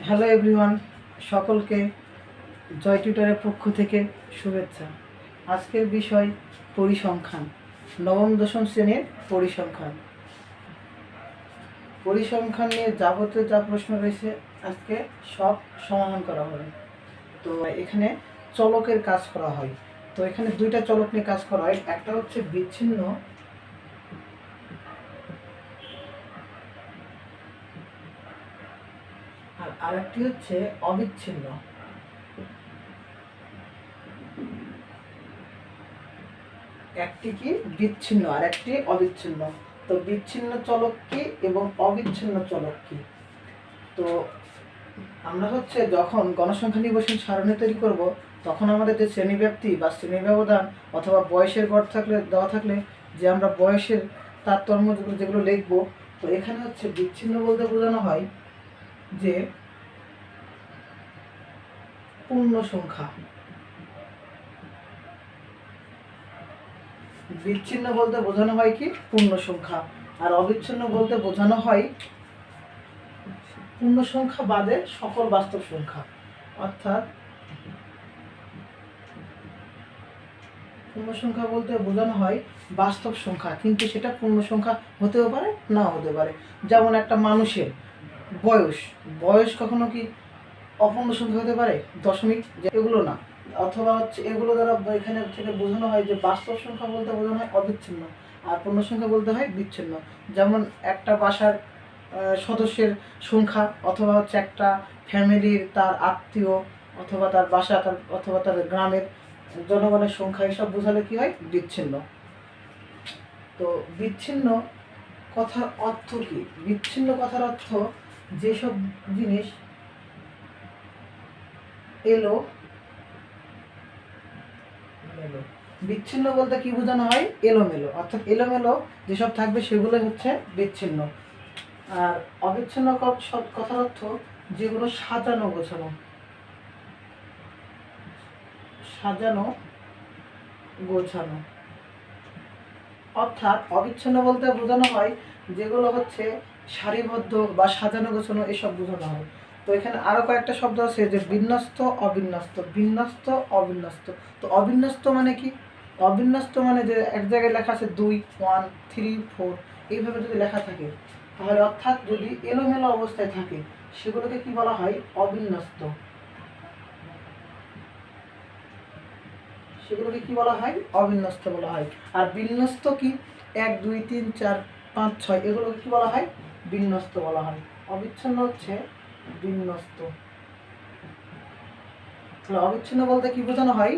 Hello everyone, সকলকে জয় টিউটরের পক্ষ থেকে শুভেচ্ছা। আজকের বিষয় পরিসংখ্যান, নবম দশম শ্রেণীর পরিসংখ্যান। পরিসংখ্যান নিয়ে যাবতীয় যা প্রশ্ন রয়েছে আজকে সব সমাধান করা হবে। তো এখানে চলকের কাজ করা হয়। তো এখানে দুইটা চলক নিয়ে কাজ করা হয়, একটা হচ্ছে বিচ্ছিন্ন আর আরেকটি হচ্ছে অবিচ্ছিন্ন। একটি কি বিচ্ছিন্ন আর একটি অবিচ্ছিন্ন। তো বিচ্ছিন্ন চলক কি এবং অবিচ্ছিন্ন চলক কি? তো আমরা হচ্ছে যখন গণসংখ্যা নির্ভরশীল সারণী তৈরি করব, তখন আমাদের যে শ্রেণীব্যাপ্তি বা শ্রেণী ব্যবধান অথবা বয়সের গড় থাকলে দেওয়া থাকলে যে আমরা বয়সের তারতম্য যেগুলো লিখবো, তো এখানে হচ্ছে বিচ্ছিন্ন বলতে বোঝানো হয় যে পূর্ণ সংখ্যা। বিচ্ছিন্ন বলতে বোঝানো হয় কি পূর্ণ সংখ্যা, আর অবিচ্ছিন্ন বলতে বোঝানো হয় পূর্ণ সংখ্যা বাদে সকল বাস্তব সংখ্যা। অর্থাৎ পূর্ণ সংখ্যা বলতে বোঝানো হয় বাস্তব সংখ্যা, কিন্তু সেটা পূর্ণ সংখ্যা হতেও পারে না হতে পারে। যেমন একটা মানুষের বয়স বয়স কখনো কি অপূর্ণ সংখ্যা হতে পারে? দশমিক এগুলো না। অথবা হচ্ছে এগুলো দ্বারা এখানে থেকে বোঝানো হয় যে বাস্তব সংখ্যা বলতে বোঝানো হয় অবিচ্ছিন্ন, আর পূর্ণ সংখ্যা বলতে হয় বিচ্ছিন্ন। যেমন একটা বাসার সদস্যের সংখ্যা, অথবা হচ্ছে একটা ফ্যামিলির তার আত্মীয় অথবা তার বাসা অথবা তার গ্রামের জনগণের সংখ্যা, এসব বোঝালে কি হয়? বিচ্ছিন্ন। তো বিচ্ছিন্ন কথার অর্থ কি? বিচ্ছিন্ন কথার অর্থ যেসব জিনিস এলো মেলো। বিচ্ছিন্ন বলতে কি বোঝানো হয়? এলোমেলো। অর্থাৎ এলোমেলো যেসব থাকবে সেগুলো হচ্ছে বিচ্ছিন্ন। আর অবিচ্ছিন্ন কথার অর্থ যেগুলো সাজানো গোছানো, সাজানো গোছানো। অর্থাৎ অবিচ্ছিন্ন বলতে বোঝানো হয় যেগুলো হচ্ছে সারিবদ্ধ বা সাজানো গোছানো, এসব বোঝানো হয়। তো এখানে আরো কয়েকটা শব্দ আছে, যে বিন্যস্ত, অবিন্যস্ত, বিন্যস্ত, অবিন্যস্ত। তো অবিন্যস্ত মানে কি? অবিন্যস্ত মানে যে এক জায়গায় লেখা আছে 2, 1, 3, 4, এইভাবে যদি লেখা থাকে, তাহলে অর্থাৎ যদি এলোমেলো অবস্থায় থাকে সেগুলোকে কি বলা হয়? অবিন্যস্ত। সেগুলোকে কি বলা হয়? অবিন্যস্ত বলা হয়। আর বিন্যস্ত কি? 1, 2, 3, 4, 5, 6, এগুলোকে কি বলা হয়? বিন্যস্ত বলা হয়। অবিচ্ছিন্ন হচ্ছে বিন্যস্ত। তাহলে অবিচ্ছিন্ন বলতে কি বোঝানো হয়?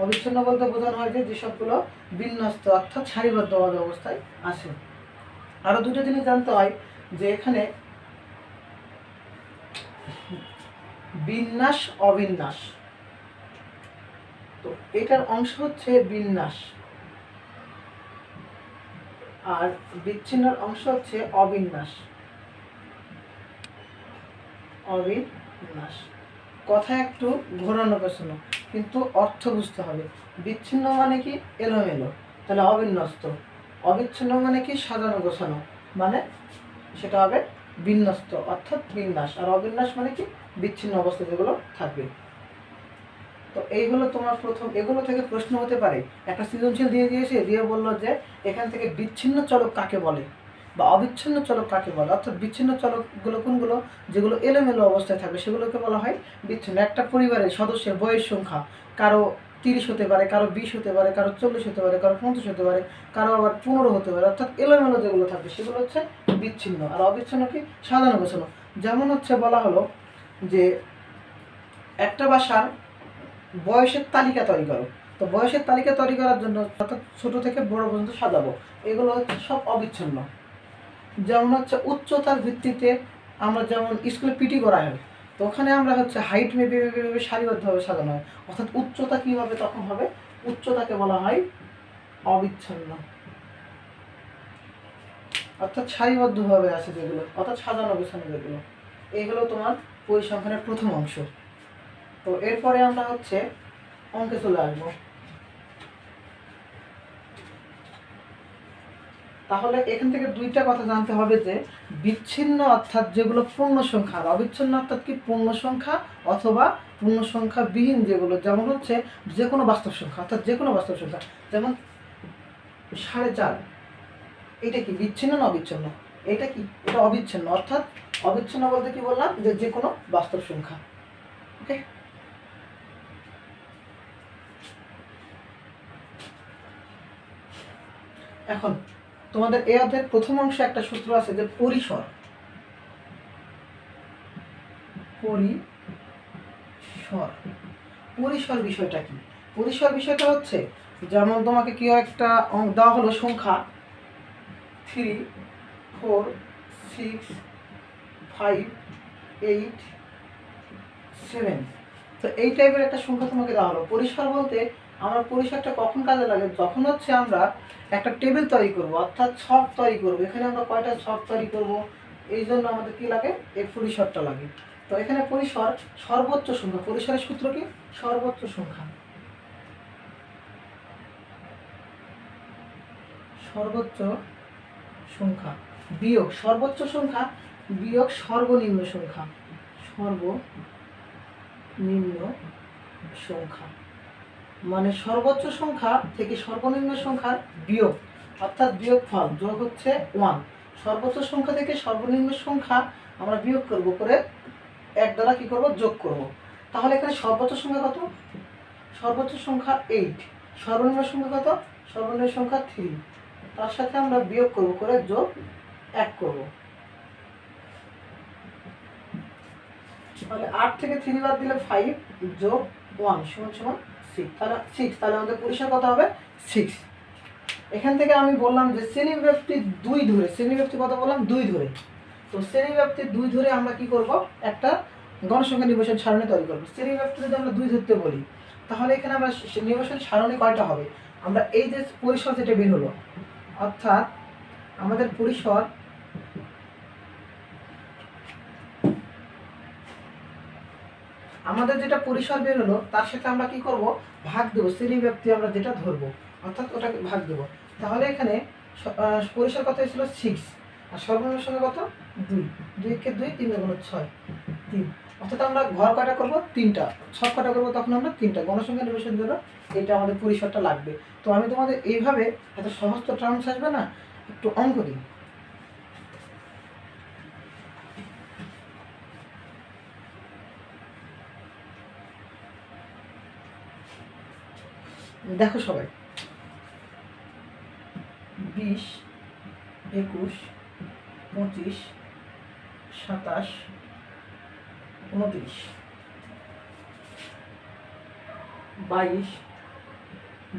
অবিচ্ছিন্ন বলতে বোঝানো হয় যে যেসবগুলো বিন্যস্ত অর্থাৎ সারিবদ্ধভাবে অবস্থায় আছে। আরো দুটো জিনিস জানতে হয়, যে এখানে বিন্যাস, অবিন্যাস। তো এটার অংশ হচ্ছে বিন্যাস, আর বিচ্ছিন্নর অংশ হচ্ছে অবিন্যাস। অবিন্যাস কথা একটু ঘোরানো পেছানো, কিন্তু অর্থ বুঝতে হবে। বিচ্ছিন্ন মানে কি? এলোমেলো, তাহলে অবিন্যস্ত। অবিচ্ছিন্ন মানে কি? সাজানো গোছানো, মানে সেটা হবে বিন্যস্ত অর্থাৎ বিন্যাস। আর অবিন্যাস মানে কি? বিচ্ছিন্ন অবস্থা যেগুলো থাকবে। তো এইগুলো তোমার প্রথম, এগুলো থেকে প্রশ্ন হতে পারে। একটা সৃজনশীল দিয়ে দিয়েছে, দিয়ে বললো যে এখান থেকে বিচ্ছিন্ন চলক কাকে বলে বা অবিচ্ছিন্ন চলক কাকে বলে। অর্থাৎ বিচ্ছিন্ন চলকগুলো কোনগুলো? যেগুলো এলোমেলো অবস্থায় থাকবে সেগুলোকে বলা হয় বিচ্ছিন্ন। একটা পরিবারের সদস্যের বয়স সংখ্যা কারো 30 হতে পারে, কারো 20 হতে পারে, কারো 40 হতে পারে, কারো 50 হতে পারে, কারো আবার 15 হতে পারে। অর্থাৎ এলোমেলো যেগুলো থাকবে সেগুলো হচ্ছে বিচ্ছিন্ন। আর অবিচ্ছিন্ন কি? সাজানো গোছানো। যেমন হচ্ছে বলা হলো যে একটা বাসার বয়সের তালিকা তৈরি করো। তো বয়সের তালিকা তৈরি করার জন্য অর্থাৎ ছোট থেকে বড় পর্যন্ত সাজাবো, এগুলো হচ্ছে সব অবিচ্ছিন্ন। যেমন হচ্ছে উচ্চতার ভিত্তিতে আমরা যেমন স্কুলে পিটি করা হয়, তো ওখানে আমরা হচ্ছে হাইট মেপে মেপে মেপে সারিবদ্ধভাবে সাজানো হয়। অর্থাৎ উচ্চতা কী হবে? তখন হবে উচ্চতাকে বলা হয় অবিচ্ছিন্ন। অর্থাৎ সারিবদ্ধভাবে আছে যেগুলো, অর্থাৎ সাজানো গোছানো যেগুলো, এইগুলো তোমার পরিসংখ্যানের প্রথম অংশ। তো এরপরে আমরা হচ্ছে অঙ্কে চলে আসবো। তাহলে এখান থেকে দুইটা কথা জানতে হবে যে বিচ্ছিন্ন অর্থাৎ যেগুলো পূর্ণ সংখ্যা, আর অবিচ্ছিন্ন অর্থাৎ কি পূর্ণ সংখ্যা অথবা পূর্ণ সংখ্যা বিহীন যেগুলো, যেমন হচ্ছে যে কোনো বাস্তব সংখ্যা, অর্থাৎ যে কোনো বাস্তব সংখ্যা, যেমন 4.5, এটা কি বিচ্ছিন্ন না অবিচ্ছিন্ন? এটা কি? এটা অবিচ্ছিন্ন। অর্থাৎ অবিচ্ছিন্ন বলতে কি বললাম, যে যে কোনো বাস্তব সংখ্যা। ওকে, এখন তোমাদের এই অধ্যায়ের প্রথম অংশে একটা সূত্র আছে যে পরিসর। পরিসর বিষয়টা কি? পরিসর বিষয়টা হচ্ছে, যেমন তোমাকে কি একটা দেওয়া হলো সংখ্যা 3, 4, 6, 5, 8, 7, তো এই টাইপের একটা সংখ্যা তোমাকে দেওয়া হলো। পরিসর বলতে আমরা পরিসরটা কখন কাজে লাগে? যখন হচ্ছে আমরা একটা টেবিল তৈরি করব, অর্থাৎ ছক তৈরি করব। এখানে আমরা কয়টা ছক তৈরি করব, এই জন্য আমাদের কি লাগে? এই পরিসরটা লাগে। তো এখানে পরিসর সর্বোচ্চ সংখ্যা, পরিসরের সূত্র কি? সর্বোচ্চ সংখ্যা, সর্বোচ্চ সংখ্যা বিয়োগ সর্বোচ্চ সংখ্যা বিয়োগ সর্বনিম্ন সংখ্যা, সর্বনিম্ন সংখ্যা মানে সর্বোচ্চ সংখ্যা থেকে সর্বনিম্ন সংখ্যার বিয়োগ, অর্থাৎ বিয়োগফল, যোগ হচ্ছে 1। সর্বোচ্চ সংখ্যা থেকে সর্বনিম্ন সংখ্যা আমরা বিয়োগ করব, করে 1 দ্বারা কি করব? যোগ করব। তাহলে এখানে সর্বোচ্চ সংখ্যা কত? সর্বোচ্চ সংখ্যা 8। সর্বনিম্ন সংখ্যা কত? সর্বনিম্ন সংখ্যা 3। তার সাথে আমরা বিয়োগ করব, করে যোগ 1 করব। তাহলে 8 থেকে 3 বাদ দিলে 5 যোগ 1 সমান 6। তাহলে 6, তাহলে আমাদের পরিসর কত হবে? 6। এখান থেকে আমি বললাম যে শ্রেণীব্যাপ্তি 2 ধরে, শ্রেণীব্যাপ্তি কত বললাম? 2 ধরে। তো শ্রেণীব্যাপ্তি 2 ধরে আমরা কি করব? একটা গণসংখ্যা নির্বাচন সারণী তৈরি করব। শ্রেণীব্যাপ্তি যদি আমরা 2 ধরতে বলি, তাহলে এখানে আমরা নির্বাচন সারণী কয়টা হবে? আমরা এই যে পরিসর যেটা বের হলো, অর্থাৎ আমাদের পরিসর আমাদের যেটা পরিসর বের হলো, তার সাথে আমরা কি করব? ভাগ দেবো। শ্রেণীব্যাপ্তি আমরা যেটা ধরবো, অর্থাৎ ওটাকে ভাগ দেবো। তাহলে এখানে পরিসর কত হয়েছিল? 6, আর সর্বনিম্ন সংখ্যা কত? 2। 2 কে 2, 3 গুণ 6, 3। অর্থাৎ আমরা ঘর কয়টা করবো? 3টা। ছক কয়টা করবো? তখন আমরা 3টা। গণসংখ্যা নির্বাচনের জন্য এটা আমাদের পরিসরটা লাগবে। তো আমি তোমাদের এইভাবে, এত সহজ তো টার্মস আসবে না, একটু অঙ্ক দিই। দেখো সবাই, 20, 21, 25, 27, 29, 22,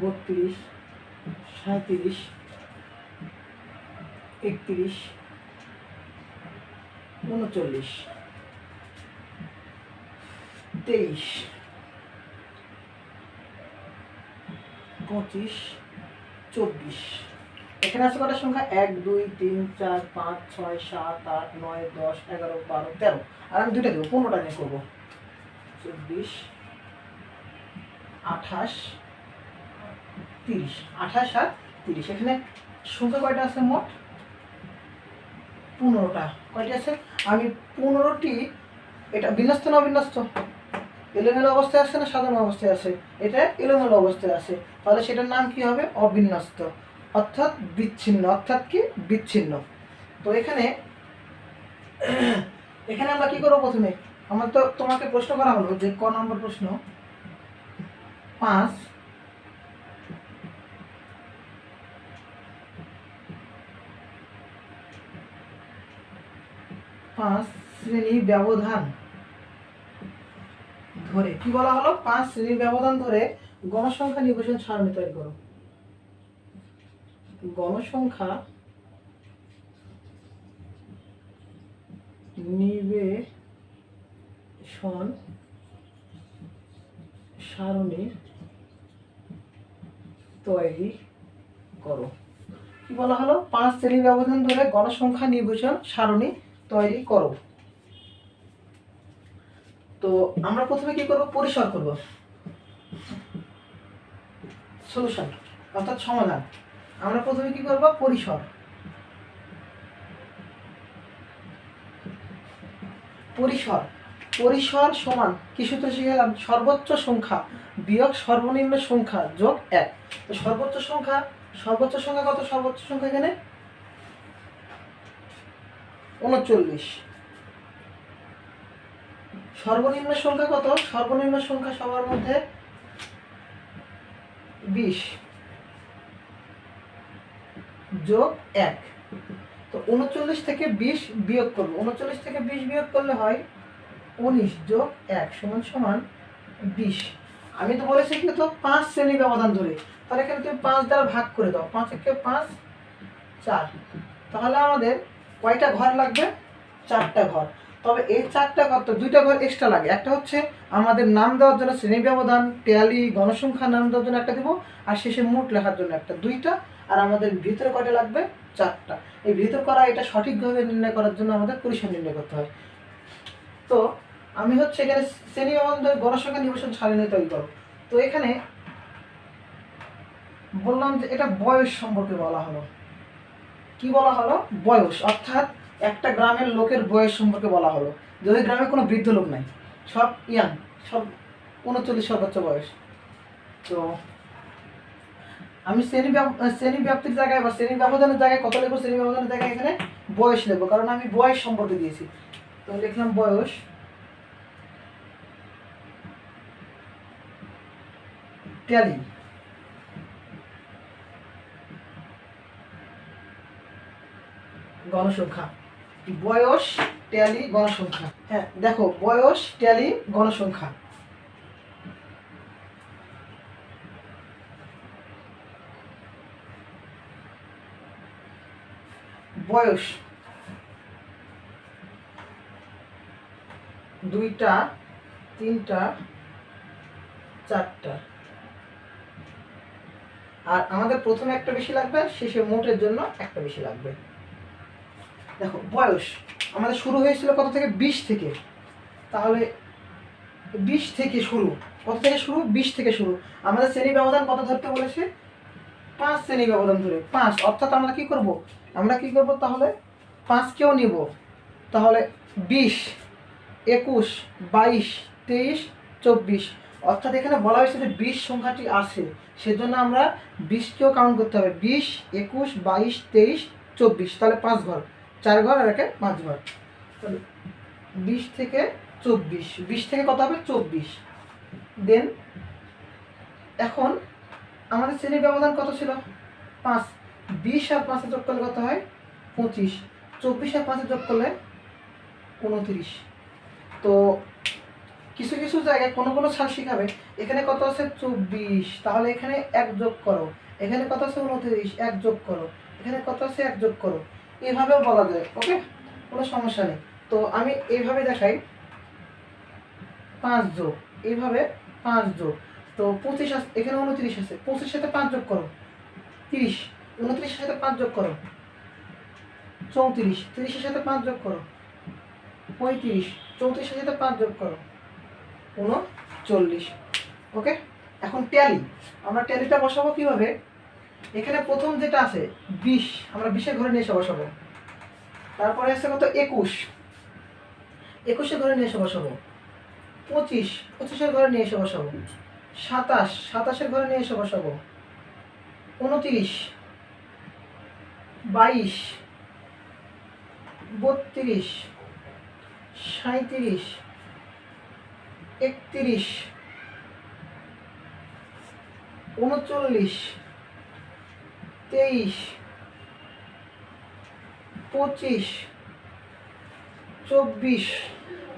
32, 37, 31, 39, 23, 25, 24। এখানে আছে কটা সংখ্যা? 1, 2, 3, 4, 5, 6, 7, 8, 9, 10, 11, 12, 13। আর আমি দুইটা দেবো, 15টা নিয়ে করবো। 24, 28, 30। 28 আর 30। এখানে সংখ্যা কয়টা আছে মোট? 15টা। কয়টি আছে? আমি 15টি, এটা বিন্যস্ত না অবিন্যস্ত? এলোমেলো অবস্থায় আছে না সাজানো অবস্থায় আছে? এটা এলোমেলো অবস্থায় আছে। তাহলে সেটার নাম কি হবে? অবিন্যস্ত, অর্থাৎ বিচ্ছিন্ন। অর্থাৎ কি? বিচ্ছিন্ন। তো এখানে আমরা কি করবো? প্রথমে আমার তো তোমাকে প্রশ্ন করা হলো যে ক নম্বর প্রশ্ন, 5 শ্রেণী ব্যবধান ধরে, কি বলা হলো? 5 শ্রেণী ব্যবধান ধরে গণসংখ্যা নির্বাচন সারণী তৈরি করো। গণসংখ্যা নির্বাচন সারণী তৈরি করো। কি বলা হলো? 5 শ্রেণী ব্যবধান ধরে গণসংখ্যা নির্বাচন সারণী তৈরি করো। তো আমরা প্রথমে কি করব? পরিসর করব, সলিউশন অর্থাৎ সমাধান। আমরা প্রথমে কি করব? পরিসর। পরিসর, পরিসর সমান কি সূত্র শিখলাম? সর্বোচ্চ সংখ্যা বিয়োগ সর্বনিম্ন সংখ্যা যোগ 1। তো সর্বোচ্চ সংখ্যা কত? সর্বোচ্চ সংখ্যা এখানে 39। সর্বনিম্ন সংখ্যা কত? সর্বনিম্ন সংখ্যা সবার মধ্যে 20 যোগ 1। তো 39 থেকে 20 বিয়োগ করবো। 39 থেকে 20 বিয়োগ করলে হয় 19 যোগ 1 সমান সমান 20। আমি তো বলেছি কিন্তু 5 শ্রেণী ব্যবধান ধরে, তাহলে এখানে তুমি 5 দ্বারা ভাগ করে দাও। 5 একে 5, 4। তাহলে আমাদের কয়টা ঘর লাগবে? 4টা ঘর। তবে এই 4টা ঘর তো 2টা ঘর এক্সট্রা লাগে। একটা হচ্ছে আমাদের নাম দেওয়ার জন্য শ্রেণী ব্যবধান, ট্যালি, গণসংখ্যা নাম দেওয়ার জন্য একটা দিব, আর শেষে মোট লেখার জন্য একটা, 2টা। আর আমাদের ভিতরে কয়টা লাগবে? 4টা। এই ভিতর করা এটা সঠিকভাবে নির্ণয় করার জন্য আমাদের পরিসর নির্ণয় করতে হয়। তো আমি হচ্ছে এখানে শ্রেণী ব্যবধান গণসংখ্যা নিবেশন সারণী তৈরি করো। তো এখানে বললাম যে এটা বয়স সম্পর্কে বলা হলো। কি বলা হলো? বয়স, অর্থাৎ একটা গ্রামের লোকের বয়স সম্পর্কে বলা হলো। যে ওই গ্রামে কোনো বৃদ্ধ লোক নাই, সব ইয়াং, সব 39 সর্বোচ্চ বয়স। তো আমি শ্রেণী ব্যাপ্তির জায়গায় বা শ্রেণী ব্যবধানের জায়গায় কত লিখবো? শ্রেণী ব্যবধানের জায়গায় এখানে বয়স লিখবো, কারণ আমি বয়স সম্পর্কে দিয়েছি। তো লিখলাম বয়স ট্যালি গণসংখ্যা। বয়স ট্যালি গণসংখ্যা। হ্যাঁ দেখো, বয়স ট্যালি গণসংখ্যা। বয়স 2টা, 3টা, 4টা। আর আমাদের প্রথমে একটা বেশি লাগবে, শেষে মোটের জন্য একটা বেশি লাগবে। দেখো বয়স আমাদের শুরু হয়েছিল কত থেকে? 20 থেকে। তাহলে 20 থেকে শুরু। কত থেকে শুরু? 20 থেকে শুরু। আমাদের শ্রেণী ব্যবধান কত ধরতে বলেছে? 5 শ্রেণী ব্যবধান ধরে 5। অর্থাৎ আমরা কি করব? তাহলে 5 কেও নিব। তাহলে 20, 21, 22, 23, 24। অর্থাৎ এখানে বলা হয়েছে যে 20 সংখ্যাটি আছে, সেজন্য আমরা 20 কেও কাউন্ট করতে হবে। 20, 21, 22, 23, 24। তাহলে 5 ঘর, 4 ঘর আর একে 5 ঘর। তাহলে 20 থেকে 24, 20 থেকে কত হবে? 24। দেন এখন আমাদের শ্রেণী ব্যবধান কত ছিল? 5। 20 আর 5 যোগ করলে কত হয়? 25। 24 আর 5 যোগ করলে 29। তো কিছু কিছু জায়গায় কোনো স্যার শিখাবে এখানে কত আছে? 24। তাহলে এখানে 1 যোগ করো। এখানে কত আছে? 29। 1 যোগ করো। এখানে কত আছে? 1 যোগ করো। এইভাবেও বলা যায়। ওকে, কোনো সমস্যা নেই। তো আমি এইভাবে দেখাই, 5 যোগ, এইভাবে 5 যোগ। তো 25 আছে, এখানে 29 আছে। 25 সাথে 5 যোগ করো, 30। 29 সাথে 5 যোগ করো, 34। 30 সাথে 5 যোগ করো, 35। 34 সাথে 5 যোগ করো, 39। ওকে, এখন ট্যালি। আমরা ট্যালিটা বসাবো কিভাবে? এখানে প্রথম যেটা আছে 20, আমরা 20-এর ঘরে নিয়ে এসে বসাবো। তারপরে আছে কত? 21, 21-এর ঘরে নিয়ে এসে বসাবো। 25, 25-এর ঘরে নিয়ে এসে বসাবো। 27, 27-এর ঘরে নিয়ে এসে বসাবো। 29, 22, 32, 37, 31, 39, 23, 25, 24।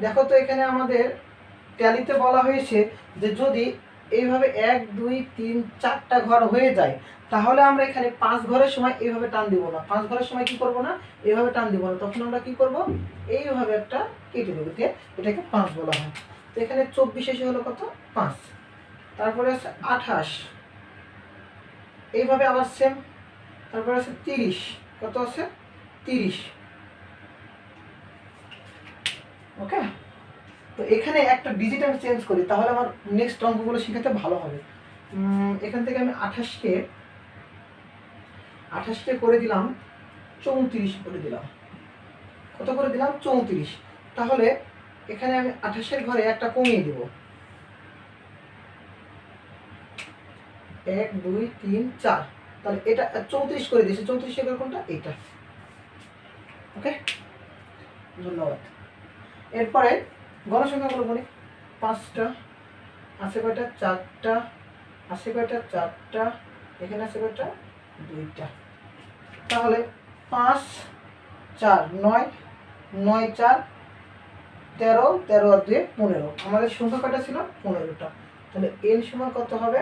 দেখো তো এখানে আমাদের ট্যালিতে বলা হয়েছে যে যদি এইভাবে 1, 2, 3, 4টা ঘর হয়ে যায়, তাহলে আমরা এখানে 5 ঘরের সময় এইভাবে টান দিব না। 5 ঘরের সময় কি করব না? এইভাবে টান দিব না। তখন আমরা কি করব? এইভাবে একটা কেটে দেবো, এটাকে 5 বলা হয়। তো এখানে 24 এসে হলো কত? 5। তারপরে আছে 28, এইভাবে আবার সেম। তারপরে আছে 30, কত আছে? 30। ওকে, তো এখানে একটা ডিজিট আমি চেঞ্জ করি, তাহলে আমার নেক্সট অঙ্কগুলো শেখাতে ভালো হবে। এখান থেকে আমি 28কে করে দিলাম 34 করে দিলাম। কত করে দিলাম? 34। তাহলে এখানে আমি 28-এর ঘরে একটা কমিয়ে দেব, 1 2 3 4, তাহলে এটা 34 করে দিয়েছে। 34 এর কোনটা? এটা। ওকে, ধন্যবাদ। এরপরে গণসংখ্যাগুলো বলি। 5টা আছে কয়টা? 4টা আছে কয়টা? 4টা। এখানে আছে কয়টা? 2টা। তাহলে 5 4 9, 9 4 13, 13 আর 2 15। আমাদের সংখ্যা কয়টা ছিল? 15টা। তাহলে n সমান কত হবে?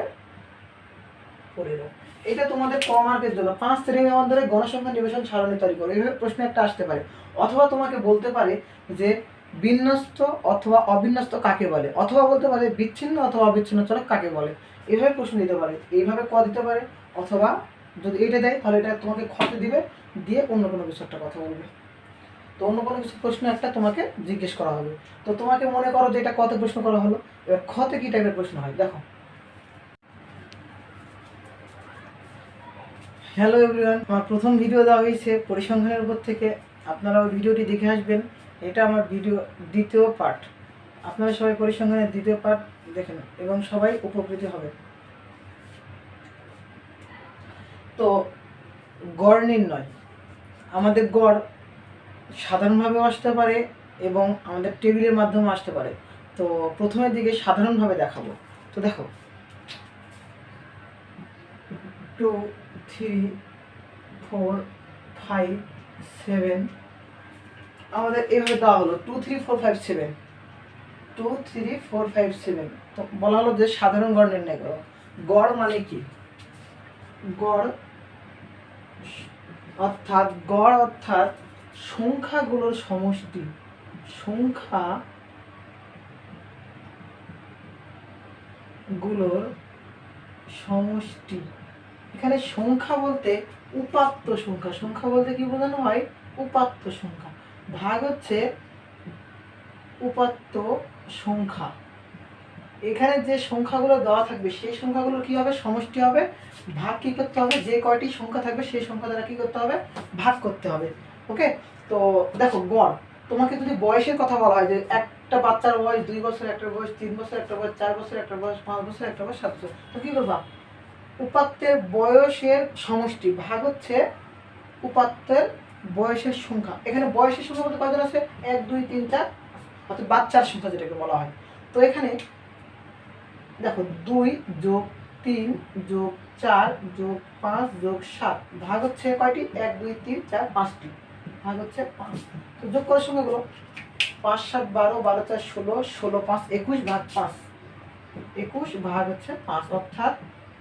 15। এটা তোমাদের ক মার্কের জন্য 5 শ্রেণীর অন্তরে গণসংখ্যা নিবেশন সারণী তৈরি করো, এইভাবে প্রশ্ন একটা আসতে পারে। অথবা তোমাকে বলতে পারে যে বিন্যস্ত অথবা অবিন্যস্ত কাকে বলে, অথবা বলতে পারে বিচ্ছিন্ন অথবা অবিচ্ছিন্ন চলক কাকে বলে। এইভাবে প্রশ্ন দিতে পারে, এইভাবে ক দিতে পারে। অথবা যদি এটা দেয় তাহলে এটা তোমাকে খতে দিবে, দিয়ে অন্য কোনো কিছু একটা কথা বলবে। তো অন্য কোনো কিছু প্রশ্ন একটা তোমাকে জিজ্ঞেস করা হবে। তো তোমাকে মনে করো যে এটা কত প্রশ্ন করা হলো, এবার খতে কি টাইপের প্রশ্ন হয় দেখো। হ্যালো এভরিওয়ান, আমার প্রথম ভিডিও দেওয়া হয়েছে পরিসংখ্যানের উপর থেকে, আপনারা ওই ভিডিওটি দেখে আসবেন। এটা আমার ভিডিও দ্বিতীয় পার্ট। আপনারা সবাই পরিসংখ্যানের দ্বিতীয় পার্ট দেখেন এবং সবাই উপকৃত হবেন। তো গড় নির্ণয়, আমাদের গড় সাধারণভাবেও আসতে পারে এবং আমাদের টেবিলের মাধ্যমে আসতে পারে। তো প্রথমের দিকে সাধারণভাবে দেখাবো। তো দেখো 2 3 4 5 7, আমাদের এইভাবে দেওয়া হলো 2 3 4 5 7, 2 3 4 5 7। তো বলা হলো যে সাধারণ গড় নির্ণয় করো। গড় মানে কি? গড় অর্থাৎ সংখ্যাগুলোর সমষ্টি। সংখ্যাগুলোর সমষ্টি। এখানে সংখ্যা বলতে উপাত্ত সংখ্যা, সংখ্যা বলতে কি বোঝানো হয়? উপাত্ত সংখ্যা। ভাগ হচ্ছে উপাত্ত সংখ্যা। এখানে যে সংখ্যাগুলো দেওয়া থাকবে সেই সংখ্যাগুলো কি হবে? সমষ্টি হবে। ভাগ কি করতে হবে? যে কয়টি সংখ্যা থাকবে সেই সংখ্যা দ্বারা কি করতে হবে? ভাগ করতে হবে। ওকে, তো দেখো গড়, তোমাকে যদি বয়সের কথা বলা হয় যে একটা বাচ্চার বয়স 2 বছর, একটা বয়স 3 বছর, একটা বয়স 4 বছর, একটা বয়স 5 বছর, একটা বয়স 7 বছর, তো কি করবা? উপাত্তের বয়সের সমষ্টি ভাগ হচ্ছে উপাত্তের বয়সের সংখ্যা। এখানে বয়সের সংখ্যা বলতে কয়জন আছে? 1 2 3 4, অর্থাৎ বাচ্চার সংখ্যা যেটাকে বলা হয়। তো এখানে দেখো 2 যোগ 3 যোগ 4 যোগ 5 যোগ 7 ভাগ হচ্ছে কয়টি? 1 2 3 4 5টি, ভাগ হচ্ছে 5। তো যোগ করার সংখ্যাগুলো 5 7 12, 12 4 16, 16 5 21 ভাগ 5, 21 ভাগ হচ্ছে 5, অর্থাৎ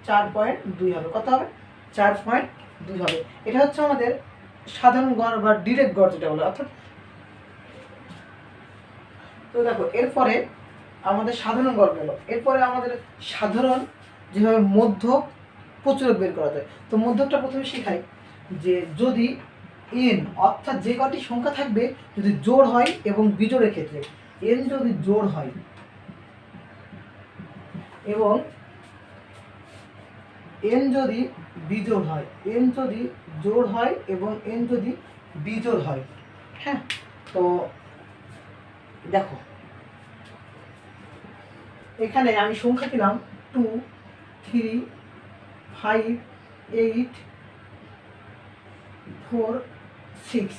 4.2 হবে। কত হবে? 4.2 হবে। এটা হচ্ছে আমাদের সাধারণ গড় বা ডিরেক্ট গড় যেটা বলে, অর্থাৎ। তো দেখো এরপরে আমাদের সাধারণ গড় গেল। এরপরে আমাদের সাধারণ যেভাবে মধ্যক প্রচুরক বের করা যায়। তো মধ্যকটা প্রথমে শেখাই যে যদি এন অর্থাৎ যে কটি সংখ্যা থাকবে যদি জোড় হয় এবং বিজোড়ের ক্ষেত্রে এন যদি জোড় হয় এবং এন যদি বিজোড় হয়, এন যদি জোড় হয় এবং এন যদি বিজোড় হয়, হ্যাঁ, তো দেখো এখানে আমি সংখ্যা দিলাম 2 3 5 8 4 6,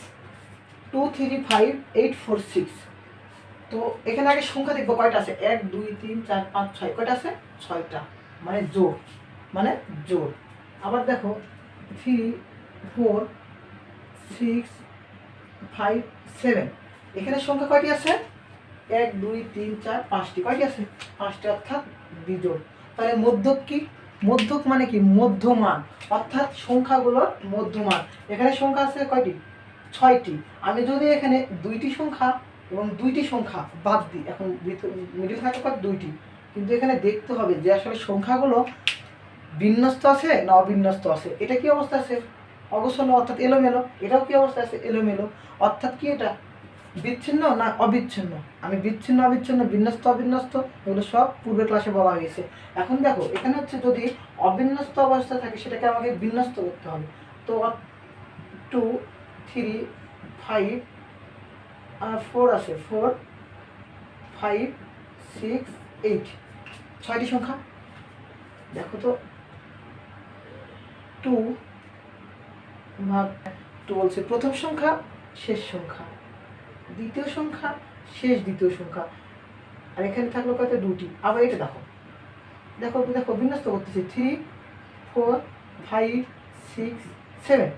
2 3 5 8 4 6। তো এখানে আগে সংখ্যা দেখবো কয়টা আছে? 1 2 3 4 5 6, কয়টা আছে? 6টা, মানে জোড়, মানে জোড়। আবার দেখো 3 4 6 5 7, এখানে সংখ্যা কয়টি আছে? 1 2 3 4 5টি, কয়টি আছে? 5টি, অর্থাৎ বিজোড়। তাহলে মধ্যক কি? মধ্যক মানে কি? মধ্যমান, অর্থাৎ সংখ্যাগুলোর মধ্যমান। এখানে সংখ্যা আছে কয়টি? 6টি। আমি যদি এখানে 2টি সংখ্যা এবং 2টি সংখ্যা বাদ দিই, এখন মিডিল থাকে কত? 2টি, কিন্তু এখানে দেখতে হবে যে আসলে সংখ্যাগুলো বিন্যস্ত আছে না অবিন্যস্ত আছে। এটা কি অবস্থা আছে? অগোছালো, অর্থাৎ এলোমেলো। এটাও কি অবস্থা আছে? এলোমেলো, অর্থাৎ কি এটা বিচ্ছিন্ন না অবিচ্ছিন্ন। আমি বিচ্ছিন্ন অবিচ্ছিন্ন বিন্যস্ত অবিন্যস্ত এগুলো সব পূর্বের ক্লাসে বলা হয়েছে। এখন দেখো এখানে হচ্ছে যদি অবিন্যস্ত অবস্থা থাকে সেটাকে আমাকে বিন্যস্ত করতে হবে। তো 2 3 5 4 আছে, 4 5 6 8, 6টি সংখ্যা। দেখো তো 2 ভাগ 2 বলছে প্রথম সংখ্যা শেষ সংখ্যা, দ্বিতীয় সংখ্যা শেষ দ্বিতীয় সংখ্যা, আর এখানে থাকলো কত 2টি। আবার এটা দেখো দেখো দেখো বিন্যস্ত করতেছি 3 4 5 6 7,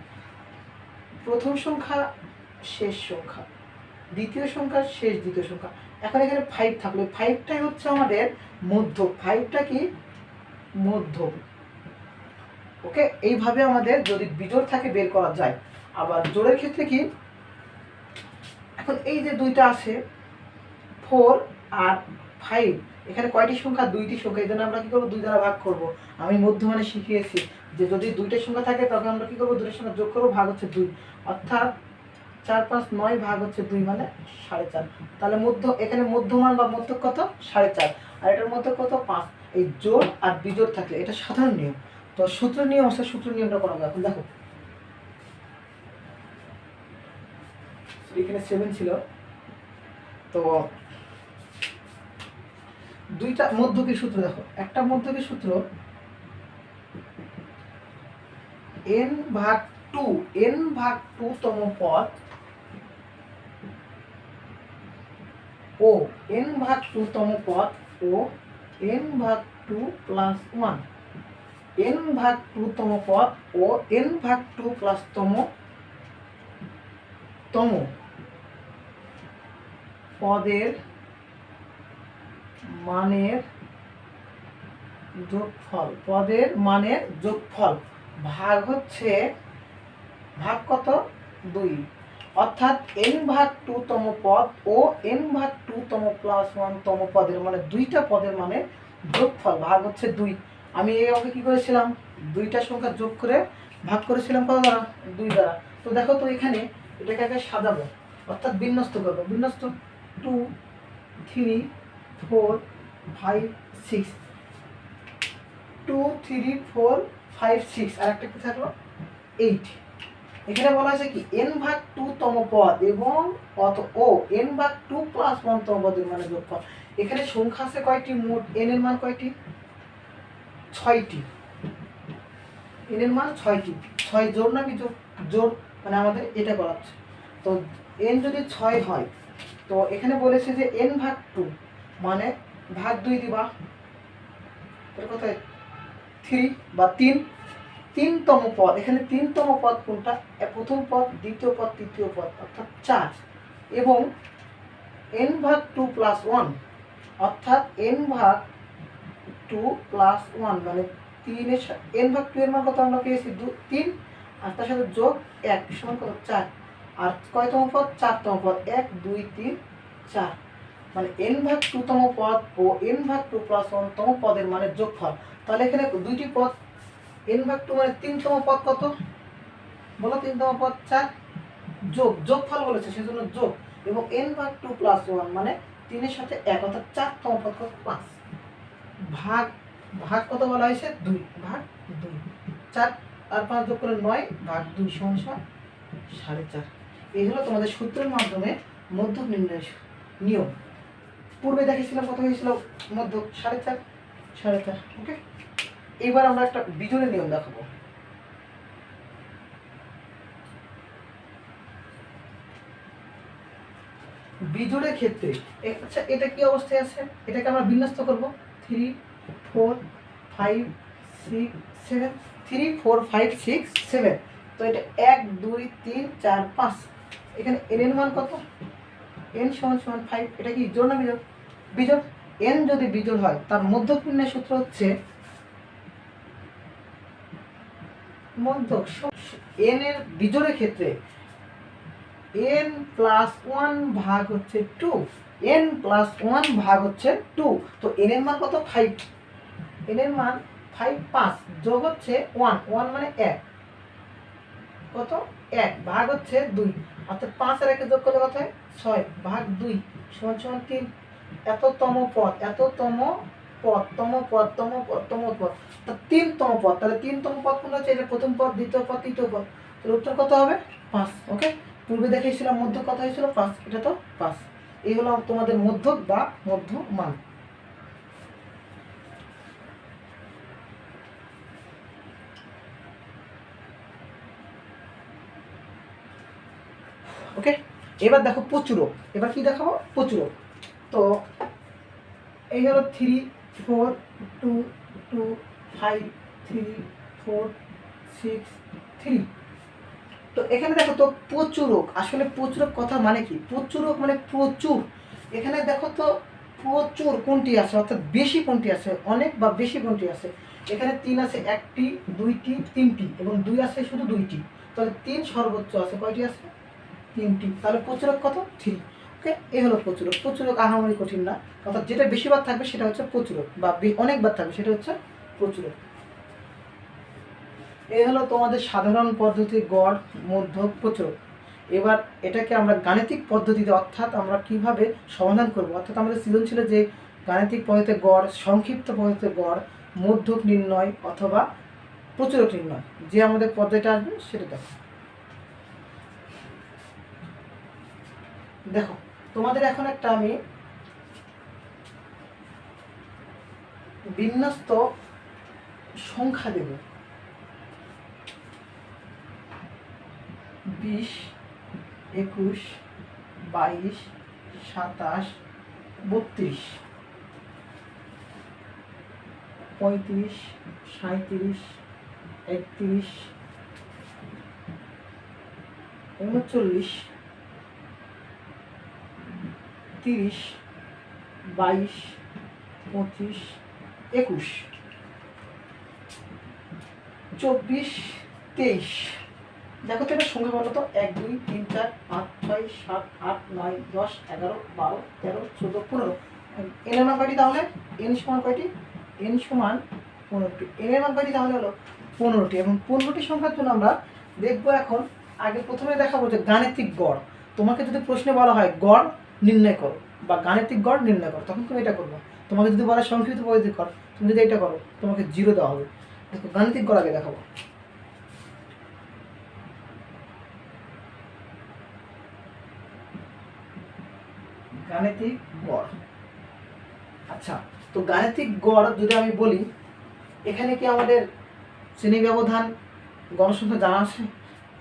প্রথম সংখ্যা শেষ সংখ্যা, দ্বিতীয় সংখ্যা শেষ দ্বিতীয় সংখ্যা। এখন এখানে 5 থাকলো, 5টাই হচ্ছে আমাদের মধ্য, 5টা কি মধ্য। ওকে, এইভাবে আমাদের যদি বিজোড় থাকে বের করা যায়। আবার জোড়ের ক্ষেত্রে কি, এখন এই যে দুইটা আছে 4 আর 5, এখানে কয়টি সংখ্যা, 2টি সংখ্যা, এই জন্য আমরা কি করবো 2 দ্বারা ভাগ করব। আমি মধ্যমানে শিখিয়েছি যে যদি 2টা সংখ্যা থাকে তখন আমরা কি করবো 2টার সংখ্যা যোগ করবো, ভাগ হচ্ছে 2, অর্থাৎ 4 5 9 ভাগ হচ্ছে 2 মানে 4.5। তাহলে মধ্য, এখানে মধ্যমান বা মধ্যক কত 4.5, আর এটার মধ্যে কত 5। এই জোড় আর বিজোড় থাকলে এটা সাধারণ নিয়ম। তো সূত্র নিয়ম আছে, সূত্র নিয়মটা করা হবে। এখন দেখো এখানে 7 ছিল, তো দুইটা মধ্যকের সূত্র দেখো, একটা মধ্যকের সূত্র n ভাগ 2, n ভাগ 2 তম পদ ও n ভাগ 2 তম পদ ও n ভাগ 2 প্লাস 1, n ভাগ 2 তম পদ ও n ভাগ 2 প্লাস তম পদের মানের যোগফল, পদের মানের যোগফল ভাগ হচ্ছে, ভাগ কত 2, অর্থাৎ n ভাগ 2 তম পদ ও n ভাগ 2 তম প্লাস 1 তম পদের মানে দুইটা পদের মানে যোগফল ভাগ হচ্ছে 2। আমি এই অঙ্কে কি করেছিলাম, দুইটা সংখ্যা যোগ করে ভাগ করেছিলাম কত দ্বারা, 2 দ্বারা। তো দেখো তো এখানে এটাকে আগে সাজাবো, অর্থাৎ বিন্যস্ত করবো, বিন্যস্ত 2 3 4 5 6, 2 3 4 5 6, আর একটা কি থাকলো 8। এখানে বলা আছে কি n ভাগ 2 তম পদ এবং ও n ভাগ 2 প্লাস 1 তম পদের মানে যোগফল। এখানে সংখ্যা আছে কয়টি, মোট n এর মান কয়টি, 6টি, n এর মান 6টি। 6 জোড় না বিজোড়, জোড়, মানে আমাদের এটা করাচ্ছে। তো n যদি 6 হয়, তো এখানে বলেছে যে n ভাগ 2 মানে ভাগ 2 দিবা, এর কোথায় 3 বা 3 তম পদ, এখানে 3 তম পদ কোনটা, প্রথম পদ দ্বিতীয় পদ তৃতীয় পদ, অর্থাৎ 4, এবং n ভাগ 2 প্লাস 1, অর্থাৎ n ভাগ 2 প্লাস 1 মানে 3 এর n ভাগ 2 এর মান কত আমরা পেয়েছি 3, আর তার সাথে যোগ 1 সমান কত 4, আর কয়তম পদ 4 তম পদ, 1 2 3 4, মানে n ভাগ 2 তম পদ ও n ভাগ 2 প্লাস 1 তম পদের মানে যোগফল। তাহলে এখানে দুইটি পদ, n ভাগ 2 মানে 3 তম পদ কত বলো, 3 তম পদ 4, যোগফল বলেছে সেজন্য যোগ, এবং n ভাগ 2 প্লাস 1 মানে 3 এর সাথে 1, অর্থাৎ 4 তম পদ কত 5, ভাগ ভাগ কত বলা হয়েছে 2, ভাগ 2, 4 আর 5 যোগ করে 9 ভাগ 2 সমান 4.5। এই হলো তোমাদের সূত্রের মাধ্যমে মধ্যক নির্ণয়ের নিয়ম। পূর্বে দেখেছিলাম কত হয়েছিল মধ্যক 4.5। ওকে, এবার আমরা একটা বিজোড়ের নিয়ম দেখাবো। বিজোড়ের ক্ষেত্রে আচ্ছা এটা কি অবস্থায় আছে, এটাকে আমরা বিন্যস্ত করব 3 4 5 6 7, 3 4 5 6 7, তো এটা 1 2 3 4 5, এখানে n এর মান কত, n সমান 5, এটা কি জোড় না বিজোড়, বিজোড়। n যদি বিজোড় হয় তার মধ্যক নির্ণয়ের সূত্র হচ্ছে মধ্যক, n এর বিজোড়ের ক্ষেত্রে n প্লাস 1 ভাগ হচ্ছে 2, n প্লাস 1 ভাগ হচ্ছে 2, তো n এর মান কত 5, n এর মান 5, 5 যোগ হচ্ছে 1, 1 মানে 1, কত 1 ভাগ হচ্ছে 2, অর্থাৎ 5 আর 1 যোগ করলে কত হয় 6 ভাগ 2 সমান 3, এততম পদ, এততম পদ, তম পদ, তম পদ, তম পদ, তা 3 তম পদ। তাহলে 3 তম পদ কোনটা হচ্ছে, এটা প্রথম পদ দ্বিতীয় পদ তৃতীয় পদ, তাহলে উত্তর কত হবে 5। ওকে, পূর্বে দেখিয়েছিলাম মধ্য কত হয়েছিল 5, এটা তো 5। এই হলো তোমাদের মধ্যক বা মধ্যমান। ওকে, এবার দেখো প্রচুরক। এবার কি দেখাবো? প্রচুরক। তো এই হলো 3 4 2 2 5 3 4 6 3। তো এখানে দেখো তো প্রচুরক, আসলে প্রচুরক কথা মানে কি? প্রচুরক মানে প্রচুর। এখানে দেখো তো প্রচুর কোনটি আছে, অর্থাৎ বেশি কোনটি আছে, অনেক বা বেশি কোনটি আছে। এখানে 3 আছে, 1টি 2টি 3টি, এবং 2 আছে শুধু 2টি। তাহলে 3 সর্বোচ্চ আছে, কয়টি আছে? 3টি। তাহলে প্রচুরক কত? 3। ওকে, এই হলো প্রচুরক। প্রচুরক আহামরি কঠিন না, অর্থাৎ যেটা বেশিবার থাকবে সেটা হচ্ছে প্রচুরক, বা অনেকবার থাকবে সেটা হচ্ছে প্রচুরক। এই হলো তোমাদের সাধারণ পদ্ধতি গড়, মধ্যক, প্রচুরক। এবার এটাকে আমরা গাণিতিক পদ্ধতিতে, অর্থাৎ আমরা কিভাবে সমাধান করব, অর্থাৎ আমাদের সৃজনশীলে যে গাণিতিক পদ্ধতিতে গড়, সংক্ষিপ্ত পদ্ধতিতে গড়, মধ্যক নির্ণয় অথবা প্রচুরক নির্ণয়, যে আমাদের পদ্ধতিটা আসবে সেটা দেখো। দেখো তোমাদের এখন একটা আমি বিন্যস্ত সংখ্যা দেব। 20 21 22 27 32 35 37 31 39 30 22 25 21 24 23। দেখো তো এটা সংখ্যা বলো তো? 1 2 3 4 5 6 7 8 9 10 11 12 13 14 15। এন এর মান কয়টি তাহলে? এন সমান কয়টি? এন সমান 15টি। এন এর মান কয়টি তাহলে? হলো 15টি। এবং 15টি সংখ্যার জন্য আমরা দেখবো এখন, আগে প্রথমে দেখাবো যে গাণিতিক গড়। তোমাকে যদি প্রশ্নে বলা হয় গড় নির্ণয় করো বা গাণিতিক গড় নির্ণয় করো, তখন তুমি এটা করবে। তোমাকে যদি বলা সংক্ষিপ্ত পদ্ধতি কর, তুমি যদি এটা করো, তোমাকে 0 দেওয়া হবে। দেখো গাণিতিক গড় আগে দেখাবো। গাণিতিক গড়। আচ্ছা, তো গাণিতিক গড় যদি আমি বলি, এখানে কি আমাদের শ্রেণী ব্যবধান, গণসংখ্যা জানা আছে?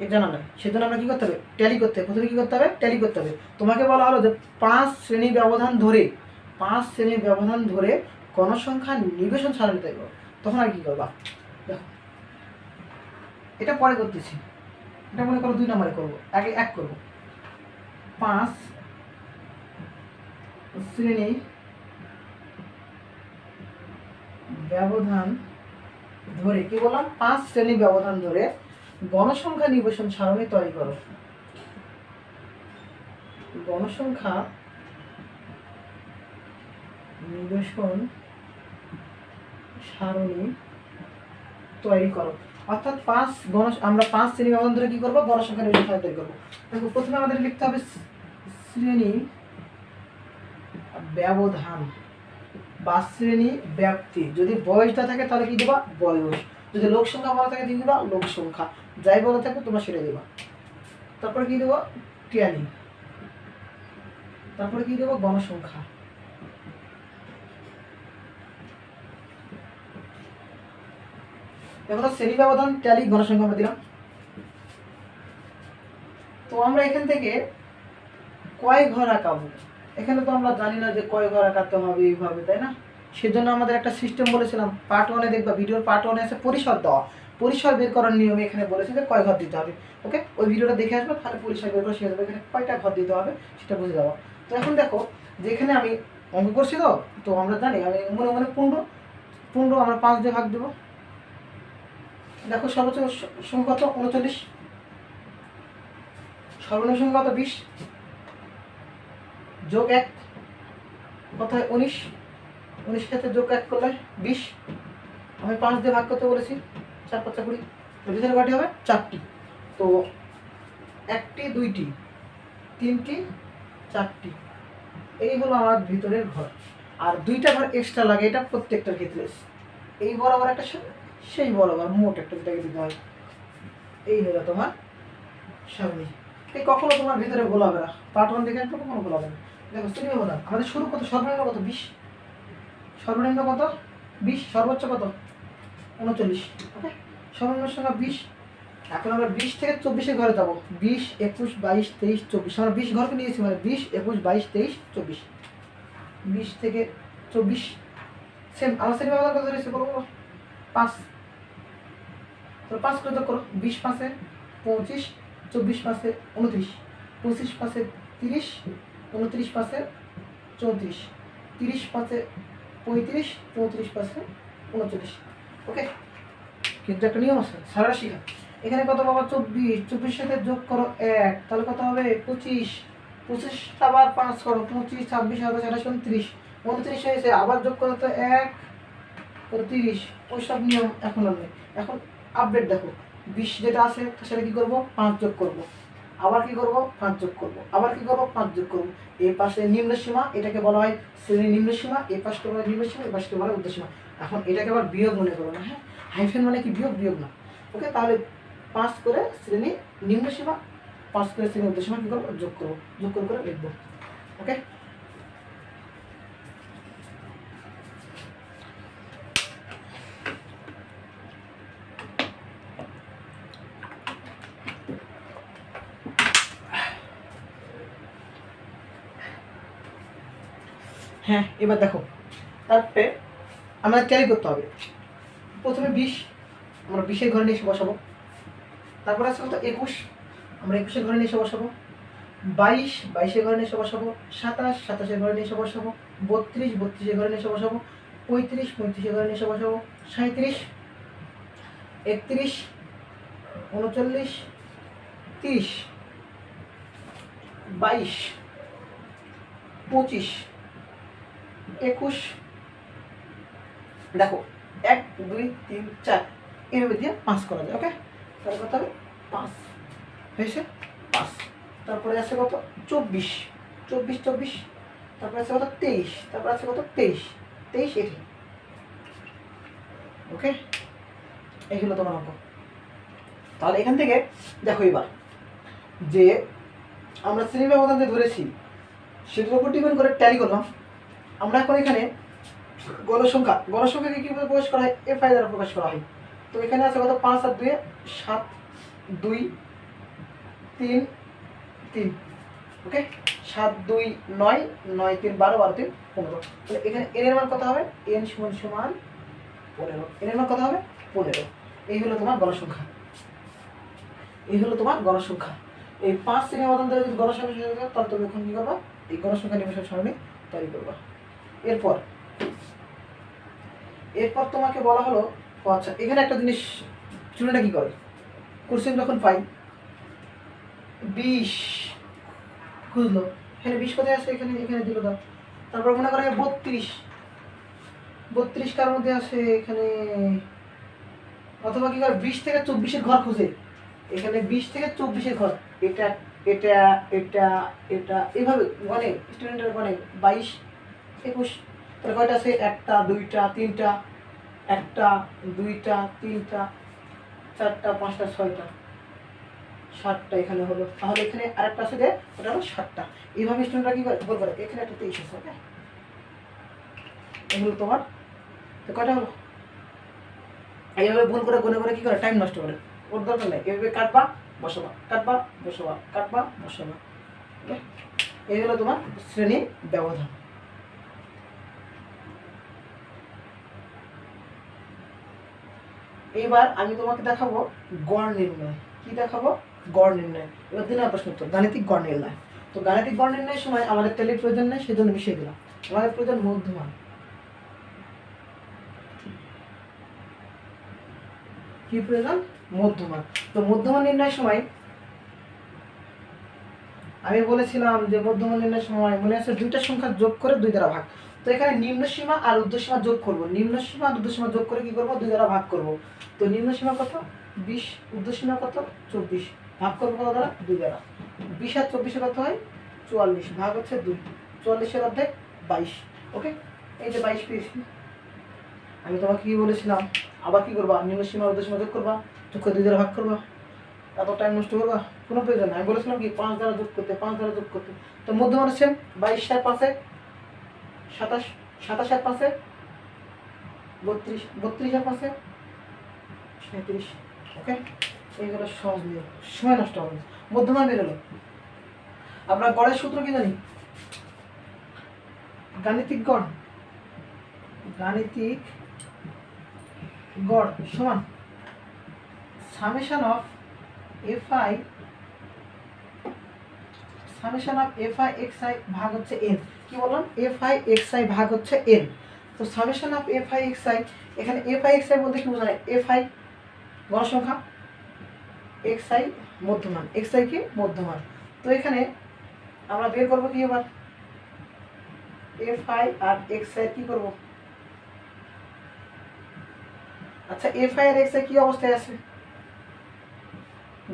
এ জানা নাই। সেজন্য আমরা কি করতে হবে? ট্যালি করতে হবে। প্রথমে কি করতে হবে? ট্যালি করতে হবে। তোমাকে বলা হলো যে 5 শ্রেণী ব্যবধান ধরে, 5 শ্রেণী ব্যবধান ধরে গণসংখ্যা নিবেশন সারণী তৈরি করো। তখন আর কি করবা? দেখো এটা পরে করতেছি, এটা মনে করো 2 নম্বরে করবো, আগে 1 করবো। 5 শ্রেণী ব্যবধান ধরে, কি বললাম? 5 শ্রেণী ব্যবধান ধরে গণসংখ্যা নিবেশন সারণী তৈরি করো। গণসংখ্যা নিবেশন সারণী তৈরি করো। অর্থাৎ আমরা 5 শ্রেণী ব্যবধান ধরে কি করবো? গণসংখ্যা নিবেশন সারণী তৈরি করবো। দেখো প্রথমে আমাদের লিখতে হবে শ্রেণী ব্যবধান বা শ্রেণী ব্যাপ্তি। যদি বয়সটা থাকে তাহলে কি দেবা? বয়স। যদি লোক সংখ্যা বলা থাকে কি দিবা? লোক সংখ্যা। যাই বলা থাকবে তোমরা সেটা দেবা। তারপরে কি দেবো? ট্যালি। তারপরে কি দেবো? গণসংখ্যা। দেখো শ্রেণী ব্যবধান, ট্যালি, গণসংখ্যা আমরা দিলাম। তো আমরা এখান থেকে কয় ঘর আঁকাবো? এখানে তো আমরা জানি না যে কয় ঘর আঁকাতে হবে এইভাবে, তাই না? সেজন্য আমাদের একটা সিস্টেম বলেছিলাম, পার্ট 1-এ দেখবা, ভিডিওর পার্ট 1-এ আছে পরিসর দেওয়া। পরিসর বের করার নিয়মে এখানে বলেছে যে কয় ঘর দিতে হবে। ওকে, ওই ভিডিওটা দেখে আসবে, তাহলে পরিসর বের করে শিখে যাবে এখানে কয়টা ঘর দিতে হবে সেটা বুঝে যাবো। তো এখন দেখো যে এখানে আমি অঙ্ক করছি, তো আমরা জানি, আমি মনে মনে 15 আমরা 5 দিয়ে ভাগ দেবো। দেখো সর্বোচ্চ সংখ্যা কত? 39। সর্বনিম্ন সংখ্যা কত? 20 যোগ 1 কত হয়? 19। 19 সাথে যোগ 1 করলে 20। আমি 5 দিয়ে ভাগ করতে বলেছি, 4 5 20। ভিতরে কয়টি হবে? 4টি। তো 1টি 2টি 3টি 4টি, এই হলো আমার ভিতরের ঘর। আর 2টা ঘর এক্সট্রা লাগে, এটা প্রত্যেকটার ক্ষেত্রে। এই বরাবর একটা, সেই বরাবর মোট একটা, যেটাকে দিতে হয়। এই হলো তোমার সারণী। এই কখনো তোমার ভিতরে গোলাবে না, পার্ট 1 দেখে আসবে, কখনো গোলাবে না। দেখো শ্রেণী ব্যবধান আমাদের শুরু কত, সর্বনিম্ন কত 20, সর্বনিম্ন কত 20, সর্বোচ্চ কত 39। ওকে, সর্বনিম্ন সংখ্যা 20। এখন আমরা 20 থেকে 24-এর ঘরে যাবো। 20, 21, 22, 23, 24, আমরা 20 ঘরকে নিয়েছি, মানে 20, 21, 22, 23, 24। 20 থেকে 24 সেম আমার শ্রেণী ব্যবধান কত রয়েছে বলো, 5। তো 5 করে যোগ করো, 20 5-এ 25, 24 5-এ 29, 25 5-এ 30, 29 5-এ 34, 30 5-এ 35, 34 5-এ 39। ওকে, কিন্তু একটা নিয়ম আছে, সারা শিখা। এখানে কত বাবা 24, 24 সাথে যোগ করো 1, তাহলে কত হবে 25, 25 আবার 5 করো, 25, 26, 27, 28, 29, 29 হয়েছে, আবার যোগ করো তো 1 করে 30। ওইসব নিয়ম এখন আর নেই, এখন আপডেট দেখো। 20 যেটা আছে তার সাথে কী করবো, 5 যোগ করবো, আবার কি করবো 5 যোগ করবো, আবার কি করবো 5 যোগ করবো। এই পাশে নিম্ন সীমা, এটাকে বলা হয় শ্রেণী নিম্ন সীমা, এই পাশকে বলা হয় নিম্ন সীমা, এই পাশকে বলা হয় ঊর্ধ্ব সীমা। এখন এটাকে আবার বিয়োগ মনে করবো না, হ্যাঁ, হাইফেন মানে কি বিয়োগ, বিয়োগ না। ওকে, তাহলে 5 করে শ্রেণী নিম্ন সীমা, 5 করে শ্রেণী ঊর্ধ্ব সীমা কী করবো, যোগ করবো, যোগ করে লিখবো। ওকে, হ্যাঁ এবার দেখো, তারপরে আমাদের ক্যারি করতে হবে। প্রথমে 20 আমরা 20-এর ঘরে নিয়ে এসে বসাবো, তারপর আছে কত 21, আমরা 21-এর ঘরে নিয়ে এসে বসাবো, 22 22-এর ঘরে নিয়ে এসে বসাবো, 27 27-এর ঘরে নিয়ে এসে বসাবো, 32 32-এর ঘরে নিয়ে এসে বসাবো, 35 35-এর ঘরে নিয়ে এসে বসাবো, 37 31 39 30 22 25 21। দেখো 1 2 3 4 এভাবে দিয়ে 5 করা যায়। ওকে, তাহলে কত হবে 5 হয়েছে 5। তারপরে আছে কত 24 24 24, তারপরে আছে কত 23, তারপরে আছে কত 23 23 এটি। ওকে, এই হলো তোমার অঙ্ক। তাহলে এখান থেকে দেখো এবার যে আমরা শ্রেণী ব্যবধান যে ধরেছি সেটার উপর ডিপেন্ড করে ট্যালি করলাম। আমরা এখন এখানে গণসংখ্যাকে কীভাবে প্রকাশ করা হয়, এফআই দ্বারা প্রকাশ করা হয়। তো এখানে আছে কত 5 আর 2 7 2 3 3। ওকে, 7 2 9 9 3 12 12 3 15। তাহলে এখানে এন এর মান কত হবে, এন সমান সমান 15, এন এর মান কত হবে 15। এই হলো তোমার গণসংখ্যা, এই হলো তোমার গণসংখ্যা। এই 5 শ্রেণী ব্যবধান ধরে যদি গণসংখ্যা হিসেবে দাও, তাহলে তুমি এখন কী করবা, এই গণসংখ্যা নির্বাচন সারণী তৈরি করবা। এরপর তোমাকে বলা হলো, আচ্ছা এখানে একটা জিনিস চুনাটা কি করে, কোশ্চেন যখন পাই 20 খুঁজলো, এখানে 20 কোথায় আছে, এখানে এখানে দিল দাও। তারপর মনে করে 32 32 কার মধ্যে আছে এখানে, অথবা কি করে 20 থেকে 24-এর ঘর খুঁজে, এখানে 20 থেকে 24-এর ঘর, এটা এটা এটা এটা এইভাবে মানে স্টুডেন্টের মানে 22 21। তাহলে কয়টা আছে, 1টা 2টা 3টা, 1টা 2টা 3টা 4টা 5টা 6টা 7টা এখানে হলো। তাহলে এখানে আরেকটা আছে যে ওটা হলো 7টা। এইভাবে স্টুডেন্টরা কি করে ভুল করে, এখানে একটা 23 আছে। ওকে, এগুলো তোমার তো কয়টা হলো, এইভাবে ভুল করে গুনে করে কি করে টাইম নষ্ট করে, ওর দরকার নেই। এভাবে কাটবা বসাবা, কাটবা বসাবা, কাটবা বসাবা। ওকে, এই হলো তোমার শ্রেণী ব্যবধান। এইবার আমি তোমাকে দেখাবো গড় নির্ণয়। কি দেখাবো, গড় নির্ণয়। এবার দিন প্রশ্ন উত্তর, গাণিতিক গড় নির্ণয়। তো গাণিতিক গড় নির্ণয়ের সময় আমাদের তেলের প্রয়োজন নেই, সেজন্য মিশিয়ে দিলাম। আমাদের প্রয়োজন মধ্যমান। কি প্রয়োজন, মধ্যমান। তো মধ্যমান নির্ণয়ের সময় আমি বলেছিলাম যে মধ্যমান নির্ণয়ের সময় মনে আছে 2টা সংখ্যা যোগ করে 2 দ্বারা ভাগ। তো এখানে নিম্ন সীমা আর ঊর্ধ্ব সীমা যোগ করব, নিম্ন সীমা আর ঊর্ধ্ব সীমা যোগ করে কি করব, 2 দ্বারা ভাগ করব। তো নিম্ন সীমা কত 20, ঊর্ধ্ব সীমা কত 24, ভাগ করব কত দ্বারা 2 দ্বারা। 20 আর 24 কত হয় 44, ভাগ হচ্ছে 2, 44-এর অর্ধেক 22। ওকে, এই যে 22 পেয়েছি। আমি তোমাকে কি বলেছিলাম, আবার কি করবা, নিম্ন সীমা ঊর্ধ্ব সীমা যোগ করবা, যোগ করে 2 দ্বারা ভাগ করবা। এত টাইম নষ্ট করবা কোনো প্রয়োজন নাই। আমি বলেছিলাম কি 5 দ্বারা যোগ করতে, 5 দ্বারা যোগ করতে। তো মধ্যমান সেম 22 আর 5 27, 27 আর 5 32, 32 আর 5 37। ওকে, এইগুলো সহজ নিয়ম, সময় নষ্ট হবে। মধ্যমান বেরোলো। আমরা গড়ের সূত্র কি জানি? গাণিতিক গড়, গাণিতিক গড় সমান summation of fi, summation of fi xi ভাগ হচ্ছে n। কি বললাম? fi xi ভাগ হচ্ছে n। তো সামেশন অফ fi xi, এখানে fi xi বলতে কি বোঝায়? fi গড়সংখ্যা, xi মধ্যমান, xi কি মধ্যমান। তো এখানে আমরা বের করব কি এবার? fi আর xi কি করব? আচ্ছা, fi আর xi কি অবস্থায় আছে?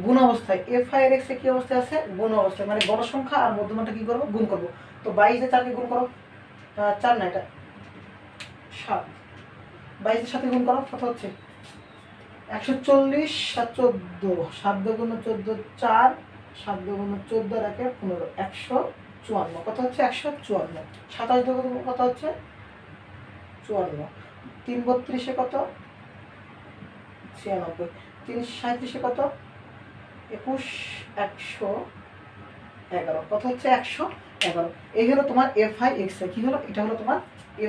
গুণ অবস্থায়। fi আর xi কি অবস্থায় আছে? গুণ অবস্থায়, মানে গড়সংখ্যা আর মধ্যমানটা কি করব? গুণ করব। তো 22 এর 4 কে গুণ করো, 4 না এটা 7, 22 এর সাথে গুণ করো, কত হচ্ছে? 140 আর 14, 7 দুগুণ 14, 4, 7 দুগুণ 14 আর 1 15, 154। কত হচ্ছে? 154। 27 দুগুণ কত হচ্ছে? 54। 3 32 কত? 96। 3 37 কত? 21, 111। কত হচ্ছে? 111। এই হলো তোমার fi xi। কি হলো? এটা হলো তোমার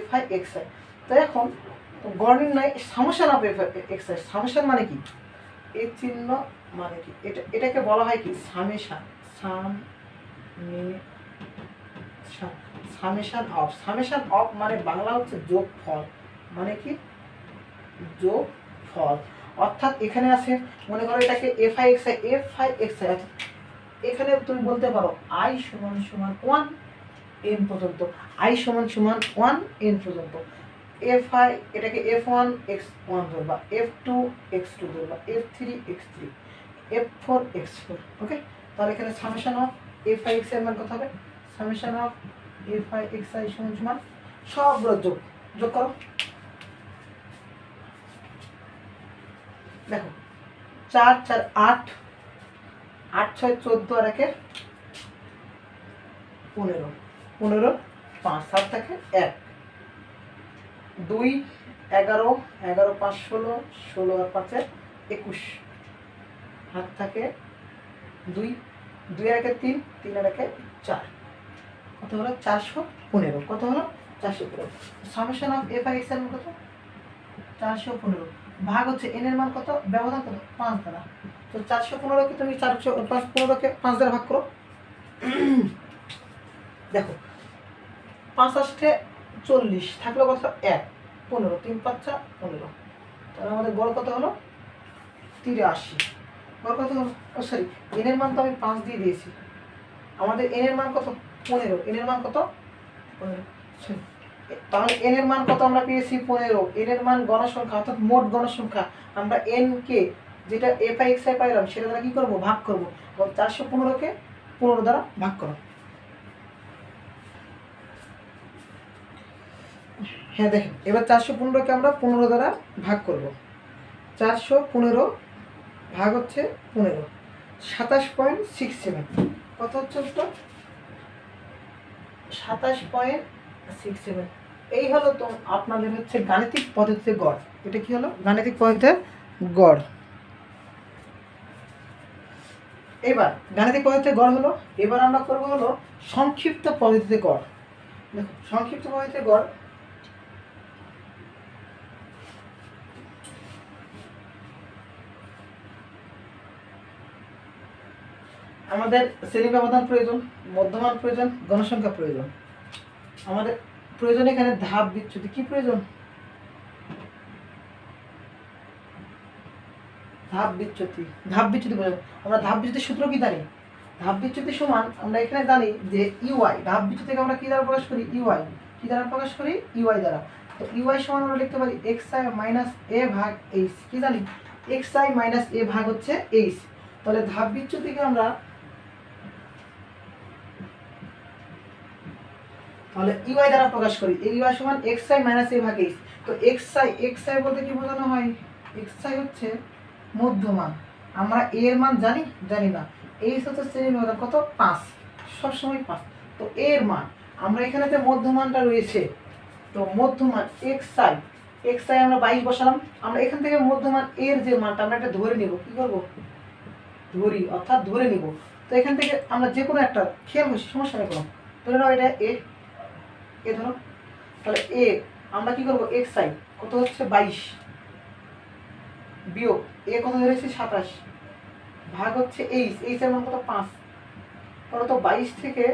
fi xi। তো এখন গড় নির্ণয় summation of fi xi। Summation মানে কি? এই চিহ্ন মানে কি? এটাকে বলা হয় কি? Summation. Summation of. Summation of মানে বাংলা হচ্ছে যোগফল। মানে কি? যোগফল। অর্থাৎ এখানে আছে, মনে করো এটাকে fi xi, fi xi আছে। এখানে তুমি বলতে পারো i সমান সমান 1 n পর্যন্ত, i সমান সমান 1 n পর্যন্ত। fi এটাকে f1 x1 ধরবা, f2 x2 ধরবা, f3 x3, f4 x4। ওকে, তাহলে এখানে সামেশন অফ fi xi এর মান কত হবে? সামেশন অফ fi xi সমান সমান সবগুলো যোগ করো। দেখো 4 4 8, 8 6 14 আর 1 15, 15 5 7 থাকে 1, 2 11, 11 5 16, 16 আর 5 21, হাত থাকে 2, 2 আর 1 3, 3 আর 1 4। কত হলো? 415। কত হলো? 415। সামেশন অফ fi xi এর মান কত? 415 ভাগ হচ্ছে n এর মান কত? ব্যবধান কত? 5 দ্বারা। তো 415 কে তুমি 415 কে 5 দ্বারা ভাগ করো। দেখো 5 আসতে 40, থাকলো কত? 1, 15, 3 5 15। তাহলে আমাদের গড় কত হলো? 83। গড় কত হলো? ও সরি, n এর মান তো আমি 5 দিয়ে দিয়েছি। আমাদের n এর মান কত? 15। n এর মান কত? 15। তাহলে n এর মান কত আমরা পেয়েছি? 15। n এর মান গণসংখ্যা, অর্থাৎ মোট গণসংখ্যা। আমরা n কে যেটা fi xi পাইলাম সেটা দ্বারা কি করব? ভাগ করব। এবং 415 কে 15 দ্বারা ভাগ করো। হ্যাঁ দেখেন, এবার 415 কে আমরা 15 দ্বারা ভাগ করব। 415 ভাগ হচ্ছে 15, 27.67। কত হচ্ছে উত্তর? 27.67। এই হলো তো আপনাদের হচ্ছে গাণিতিক পদ্ধতিতে গড়। এটা কি হলো? গাণিতিক পদ্ধতিতে গড়। এবার গাণিতিক পদ্ধতিতে গড় হলো। এবার আমরা করবো হলো সংক্ষিপ্ত পদ্ধতিতে গড়। দেখো সংক্ষিপ্ত পদ্ধতিতে গড় আমাদের শ্রেণী ব্যবধান প্রয়োজন, মধ্যমান প্রয়োজন, গণসংখ্যা প্রয়োজন। আমাদের প্রয়োজন এখানে ধাপ বিচ্যুতি। কি প্রয়োজন? ধাপ বিচ্যুতি। ধাপ বিচ্যুতি প্রয়োজন। আমরা ধাপ বিচ্যুতির সূত্র কি জানি? ধাপ বিচ্যুতি সমান আমরা এখানে জানি যে ইউআই। ধাপ বিচ্যুতিকে আমরা কি দ্বারা প্রকাশ করি? ইউআই। কি দ্বারা প্রকাশ করি? ইউআই দ্বারা। তো ইউআই সমান আমরা লিখতে পারি xi মাইনাস a ভাগ h। কি জানি? xi মাইনাস a ভাগ হচ্ছে h। তাহলে ধাপ বিচ্যুতিকে আমরা তাহলে ইউআই দ্বারা প্রকাশ করি। ইউআই সমান xi মাইনাস a ভাগ h। তো xi বলতে কি বোঝানো হয়? xi হচ্ছে মধ্যমান। আমরা এর মান জানি জানি না। এইচ হচ্ছে শ্রেণীর ব্যবধান কত 5, সবসময় 5। তো এর মান আমরা এখানে যে মধ্যমানটা রয়েছে, তো মধ্যমান এক্স আই আমরা 22 বসালাম। আমরা এখান থেকে মধ্যমান এর যে মানটা আমরা এটা ধরে নিব, কি করব ধরি, অর্থাৎ ধরে নিব। তো এখান থেকে আমরা যে কোনো একটা খেয়াল করছি, সমস্যা নেই কোনো, ধরে নাও এটা এ ধরো, তাহলে এ আমরা কি করবো এক্স আই কত হচ্ছে 22 বিয়োগ এ কত ধরেছি 27 ভাগ হচ্ছে এইচ এর মান কত 5, তাহলে তো 22 থেকে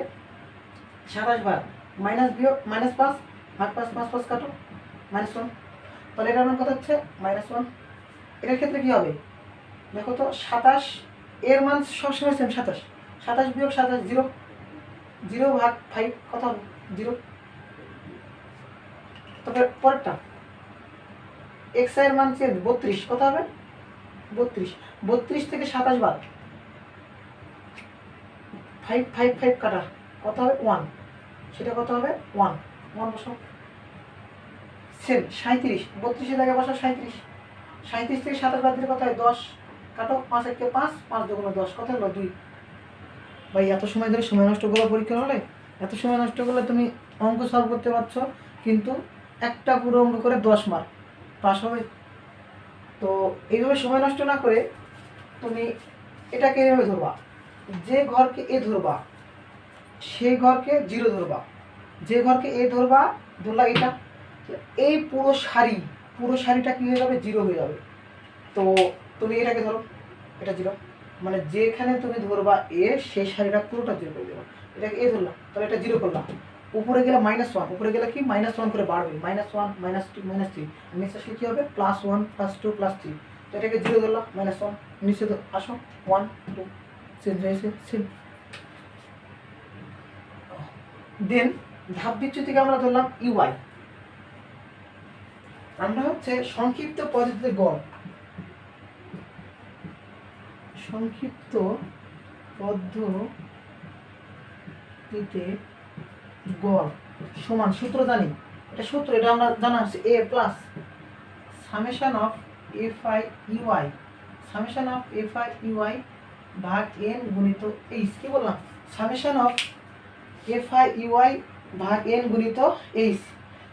27 ভাগ মাইনাস বিয়োগ -5 ভাগ 5 5 5 কাটো -1, তাহলে এটার মান কত হচ্ছে -1। এটার ক্ষেত্রে কি হবে দেখো তো 27 এর মান সবসময় সেম 27 বিয়োগ 27 0 0 ভাগ 5 কত হবে 0। তারপরে পরেরটা এক্স এর মান 32 কত হবে 32 থেকে 27 বাদ 5 5 5 কাটা কত হবে 1, সেটা কত হবে 1 বসাও। সেম 37 32 এর জায়গায় বসাও 37 থেকে 27 বাদ দিলে কত হয় 10, কাটো 5 1 কে 5 5 2 10 কত হলো 2। ভাই এত সময় ধরে সময় নষ্ট করা পরীক্ষা হলে, এত সময় নষ্ট করলে তুমি অঙ্ক সলভ করতে পারছো, কিন্তু একটা পুরো অঙ্ক করে 10 মার্ক পাস হবে। তো এইভাবে সময় নষ্ট না করে তুমি এটাকে এইভাবে ধরবা, যে ঘরকে এ ধরবা সেই ঘরকে 0 ধরবা, যে ঘরকে এ ধরবা ধরলা এটা, এই পুরো সারিটা কি হয়ে যাবে 0 হয়ে যাবে। তো তুমি এটাকে ধরো, এটা 0, মানে যেখানে তুমি ধরবা এ সেই সারিটা পুরোটা 0 করে দেবা। এটাকে এ ধরলাম, তাহলে এটা 0 করলাম, উপরে গেলে -1, উপরে গেলে কি -1 করে বাড়বে, -1 -2 -3, নিচে কি হবে +1 +2 +3, তো এটাকে 0 ধরলাম -1, নিচে তো আসো 1 2 চেঞ্জ হয়েছে সেম। দেন ধাপ বিচ্যুতিকে আমরা ধরলাম ইউআই। আমরা হচ্ছে সংক্ষিপ্ত পদ্ধতিতে গড়, সংক্ষিপ্ত পদ্ধতিতে গড় সমান সূত্র জানি, এটা সূত্র, এটা আমরা জানা আছে a plus summation of F I u i ভাগ n গুণিত এইচ। কি বললাম summation of F I u i ভাগ n গুণিত এইচ।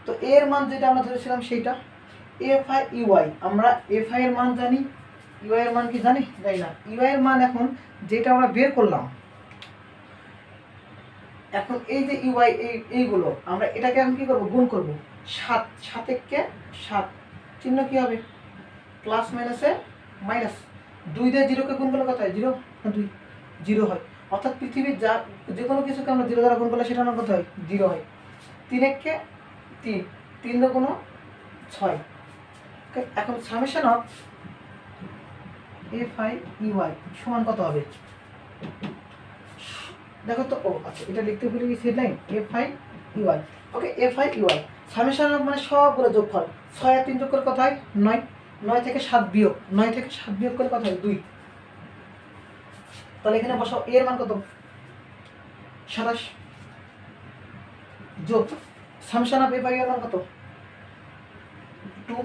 তো এর মান যেটা আমরা ধরেছিলাম সেইটা এফ আই ইউআই, আমরা এফ আই এর মান জানি, ইউআই এর মান কি জানি জানি না। ইউআই এর মান এখন যেটা আমরা বের করলাম, এখন এই যে ইউআই এইগুলো আমরা এটাকে এখন কি করব গুণ করব, 7 কে 7 চিহ্ন কি হবে প্লাস মাইনাসে মাইনাস, 2 দিয়ে 0 কে গুণ করলে কত হয় 0 2 0 হয়, অর্থাৎ পৃথিবীর যা যে কোনো কিছুকে আমরা 0 দ্বারা গুণ করলে সেটা আমার কত হয় 0 হয়। 3 কে 3 3 দুগুণ 6। এখন summation of F I u i সমান কত হবে দেখো তো, ও আচ্ছা এটা লিখতে ভুলে গেছি headline f I u i. Okay f I u i summation of মানে সবগুলো যোগফল, 6 আর 3 যোগ করে কত হয় 9, 9 থেকে 7 বিয়োগ, 9 থেকে 7 বিয়োগ করে কত হয় 2, তাহলে এখানে বসাও এর মান কত 27 যোগ সামেশন অফ এফ আই এর মান কত 2,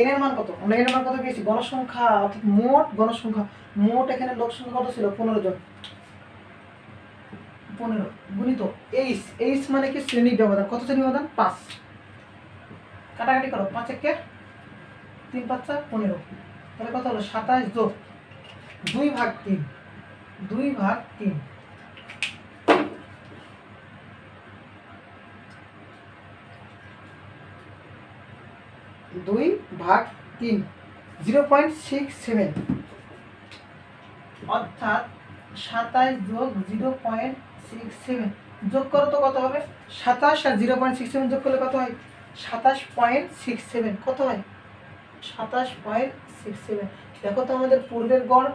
এন এর মান কত, আমরা এন এর মান কত পেয়েছি গণসংখ্যা, অর্থাৎ মোট গণসংখ্যা, মোট এখানে লোক সংখ্যা কত ছিল 15 জন, 15 গুণিত এইচ মানে কি শ্রেণী ব্যবধান, কত শ্রেণী ব্যবধান 5, কাটাকাটি করো 5 কে 3 5 15, তাহলে কত হলো 27 যোগ 2 ভাগ 3 2 ভাগ 3 0.67, অর্থাৎ 27 যোগ 0.67 যোগ করো তো কত হবে 27 আর 0.67 যোগ করলে কত হয় 27.67, কত হয় 27.67। দেখো তো আমাদের পূর্বের গড়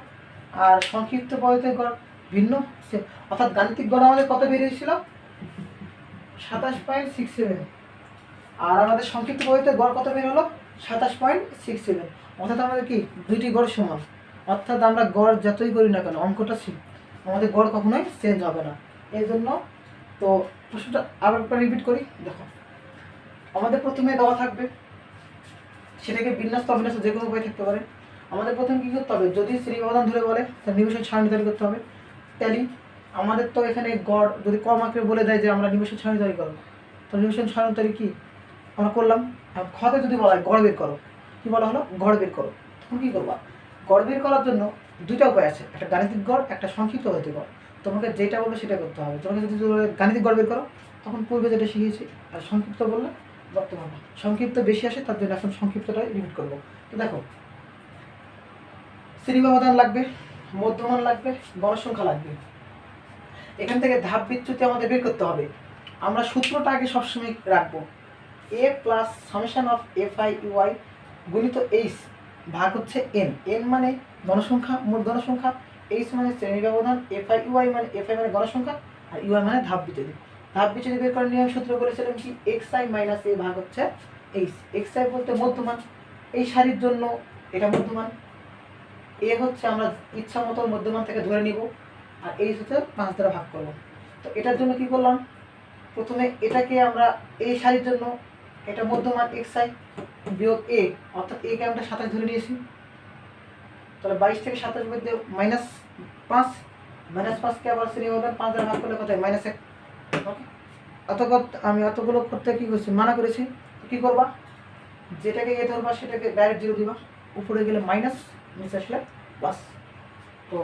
আর সংক্ষিপ্ত পদ্ধতির গড় ভিন্ন, অর্থাৎ গাণিতিক গড় আমাদের কত বেরিয়েছিল 27.67, আর আমাদের সংক্ষিপ্ত পদ্ধতির গড় কত বের হলো 27.67, অর্থাৎ আমাদের কি দুইটি গড় সমান, অর্থাৎ আমরা গড় যতই করি না কেন অঙ্কটা আমাদের গড় কখনোই চেঞ্জ হবে না। এই জন্য তো প্রশ্নটা আবার একবার রিপিট করি, দেখো আমাদের প্রথমে দেওয়া থাকবে, সেটাকে বিন্যাস অবিন্যাস যে কোনো উপায় থাকতে পারে, আমাদের প্রথমে কী করতে হবে, যদি শ্রেণী ব্যবধান ধরে বলে তাহলে নিমেষের সারণী তৈরি করতে হবে। ট্যালি আমাদের তো এখানে গড় যদি কম আঁকড়ে বলে দেয় যে আমরা নিমেষের সারণী তৈরি করো, তো নিমেষের সারণী তৈরি কী আমরা করলাম। আর খতে যদি বলা হয় গড় বের করো, কী বলা হলো, গড় বের করো, তখন কী করবা, গড় বের করার জন্য দুইটা উপায় আছে, একটা গাণিতিক গড়, একটা সংক্ষিপ্ত গাণিতিক গড়। তোমাকে যেটা বলবে সেটা করতে হবে। তোমাকে যদি গাণিতিক গড় বের করো তখন পূর্বে যেটা শিখিয়েছি, আর সংক্ষিপ্ত বললে বর্তমান। সংক্ষিপ্ত বেশি আসে তার জন্য এখন সংক্ষিপ্তটাই রিপিট করবো। তো দেখো, শ্রেণী ব্যবধান লাগবে, মধ্যমান লাগবে, গণসংখ্যা লাগবে। এখান থেকে ধাপ বিচ্যুতি আমাদের বের করতে হবে। আমরা সূত্রটা আগে সবসময় রাখবো, A plus summation of F I U I গুণিত এইচ ভাগ হচ্ছে এন। এন মানে গণসংখ্যা, মোট গণসংখ্যা, এইচ মানে শ্রেণী ব্যবধান, এফ আই ইউআই মানে গণসংখ্যা, আর ইউআই মানে ধাপ বিচ্যুতি। ধাপ বিচ্যুতি বের করার নিয়ম সূত্র বলেছিলাম কি, এক্স আই মাইনাস এ ভাগ হচ্ছে এইচ। এক্স আই বলতে মধ্যমান, এই সারির জন্য এটা মধ্যমান, এ হচ্ছে আমরা ইচ্ছা মতো মধ্যমান থেকে ধরে নিব, আর এইচ হচ্ছে 5 দ্বারা ভাগ করব। তো এটার জন্য কি করলাম, প্রথমে এটাকে আমরা এই সারির জন্য এটা মধ্যমান এক্স আই বিয়োগ এ, অর্থাৎ এ কে আমরা 27 ধরে নিয়েছি। তাহলে 22 থেকে 27 মধ্যে -5, -5কে আবার শ্রেণী ব্যবধান 5 দ্বারা ভাগ করলে কত হয়, -1। ওকে, আমি অতগুলো করতে কি করছি, মানা করেছি। কি করবা, যেটাকে এ ধরবা সেটাকে ডাইরেক্ট 0 দিবা, উপরে গেলে মাইনাস, নিচে আসলে প্লাস। তো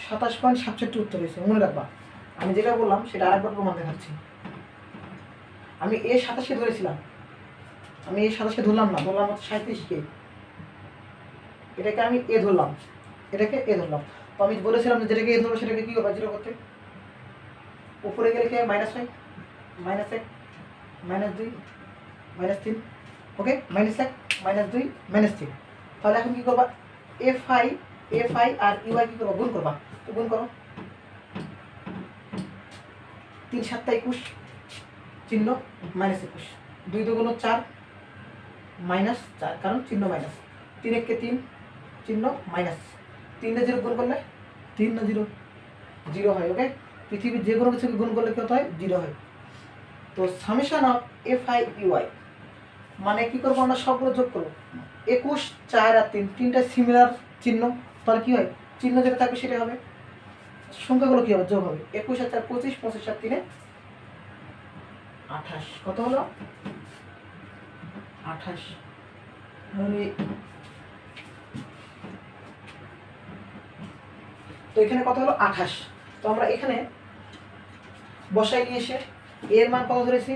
27.67 উত্তর হয়েছে, মনে রাখবা। আমি যেটা বললাম সেটা আরেকবার প্রমাণ দেখাচ্ছি। আমি এ 27কে ধরেছিলাম, আমি এই 27কে ধরলাম না, ধরলাম হচ্ছে 37কে। এটাকে আমি এ ধরলাম, এটাকে এ ধরলাম। তো আমি বলেছিলাম যে যেটাকে এ ধরবো সেটাকে কি করবা, 0 করতে। উপরে গেলে কি -5, -1, -2, -3, ওকে, -1, -2, -3। তাহলে এখন কি করবা, এফ আই আর ইউআই কি করবা, গুণ করবা। তো গুণ করো, 3 × 7 = 21, চিহ্ন -21, 2 × 2 = 4, -4 কারণ চিহ্ন মাইনাস, 3 × 1 = 3, চিহ্ন মাইনাস, 3 × 0 গুণ করলে 3 × 0 0 হয়। ওকে, পৃথিবীর যে কোনো কিছুকে গুণ করলে কত হয়, 0 হয়। তো summation of F I u i মানে কি করবো, আমরা সবগুলো যোগ করবো। 21, 4 আর 3, তিনটা সিমিলার চিহ্ন, তাহলে কি হয়, চিহ্ন যেটা থাকবে সেটা হবে, সংখ্যাগুলো কি হবে, যোগ হবে। 21 আর 4 25, 25 আর 3 28, কত হলো 28। তো এখানে কত হলো 28। তো আমরা এখানে বসাই নিয়ে এসে এর মান কত ধরেছি,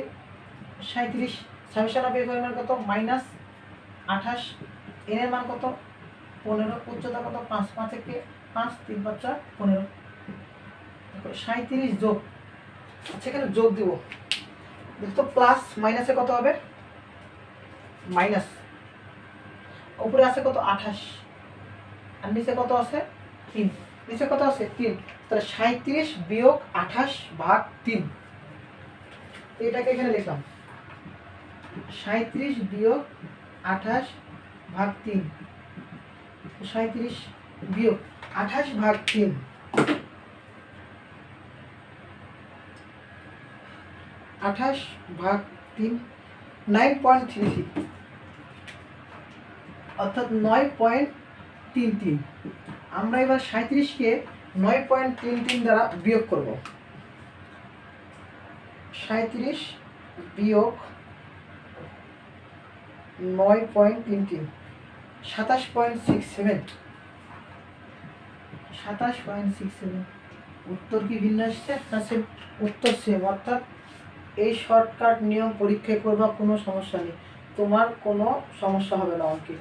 37। সামেশন অফ এফ এর মান কত, -28, এন এর মান কত 15, উচ্চতা কত 5, 5 থেকে 5, 3 × 5 = 15। দেখো 37 যোগ, আচ্ছা এখানে যোগ দিব, দেখো প্লাস মাইনাসে কত হবে, মাইনাস, উপরে আছে কত 28, আর নিচে কত আছে 3, নিচে কত আছে 3, তাহলে 37 বিয়োগ 28 ভাগ 3। এটাকে এখানে লিখলাম 37 বিয়োগ 28 ভাগ 3, 37 বিয়োগ 28 ভাগ 3, 28 ভাগ 3, 9.33, অর্থাৎ 9.33। আমরা এবার 37কে 9.33 দ্বারা বিয়োগ করব। 37 বিয়োগ 9.33, 27.67, 27.67। উত্তর কি ভিন্ন আসছে না সেম? উত্তর সেম, অর্থাৎ এই শর্টকাট নিয়ম পরীক্ষায় করবা, কোনো সমস্যা নেই, তোমার কোনো সমস্যা হবে না, অঙ্কে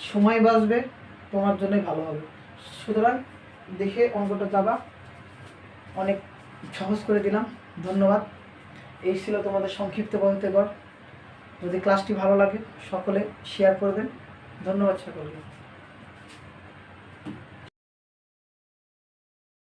সময় বাঁচবে, তোমার জন্যই ভালো হবে। সুতরাং দেখে অঙ্কটা যাবা, অনেক সহজ করে দিলাম। ধন্যবাদ। এই ছিল তোমাদের সংক্ষিপ্ত বলতে গড়। যদি ক্লাসটি ভালো লাগে সকলে শেয়ার করবেন। ধন্যবাদ সকলকে।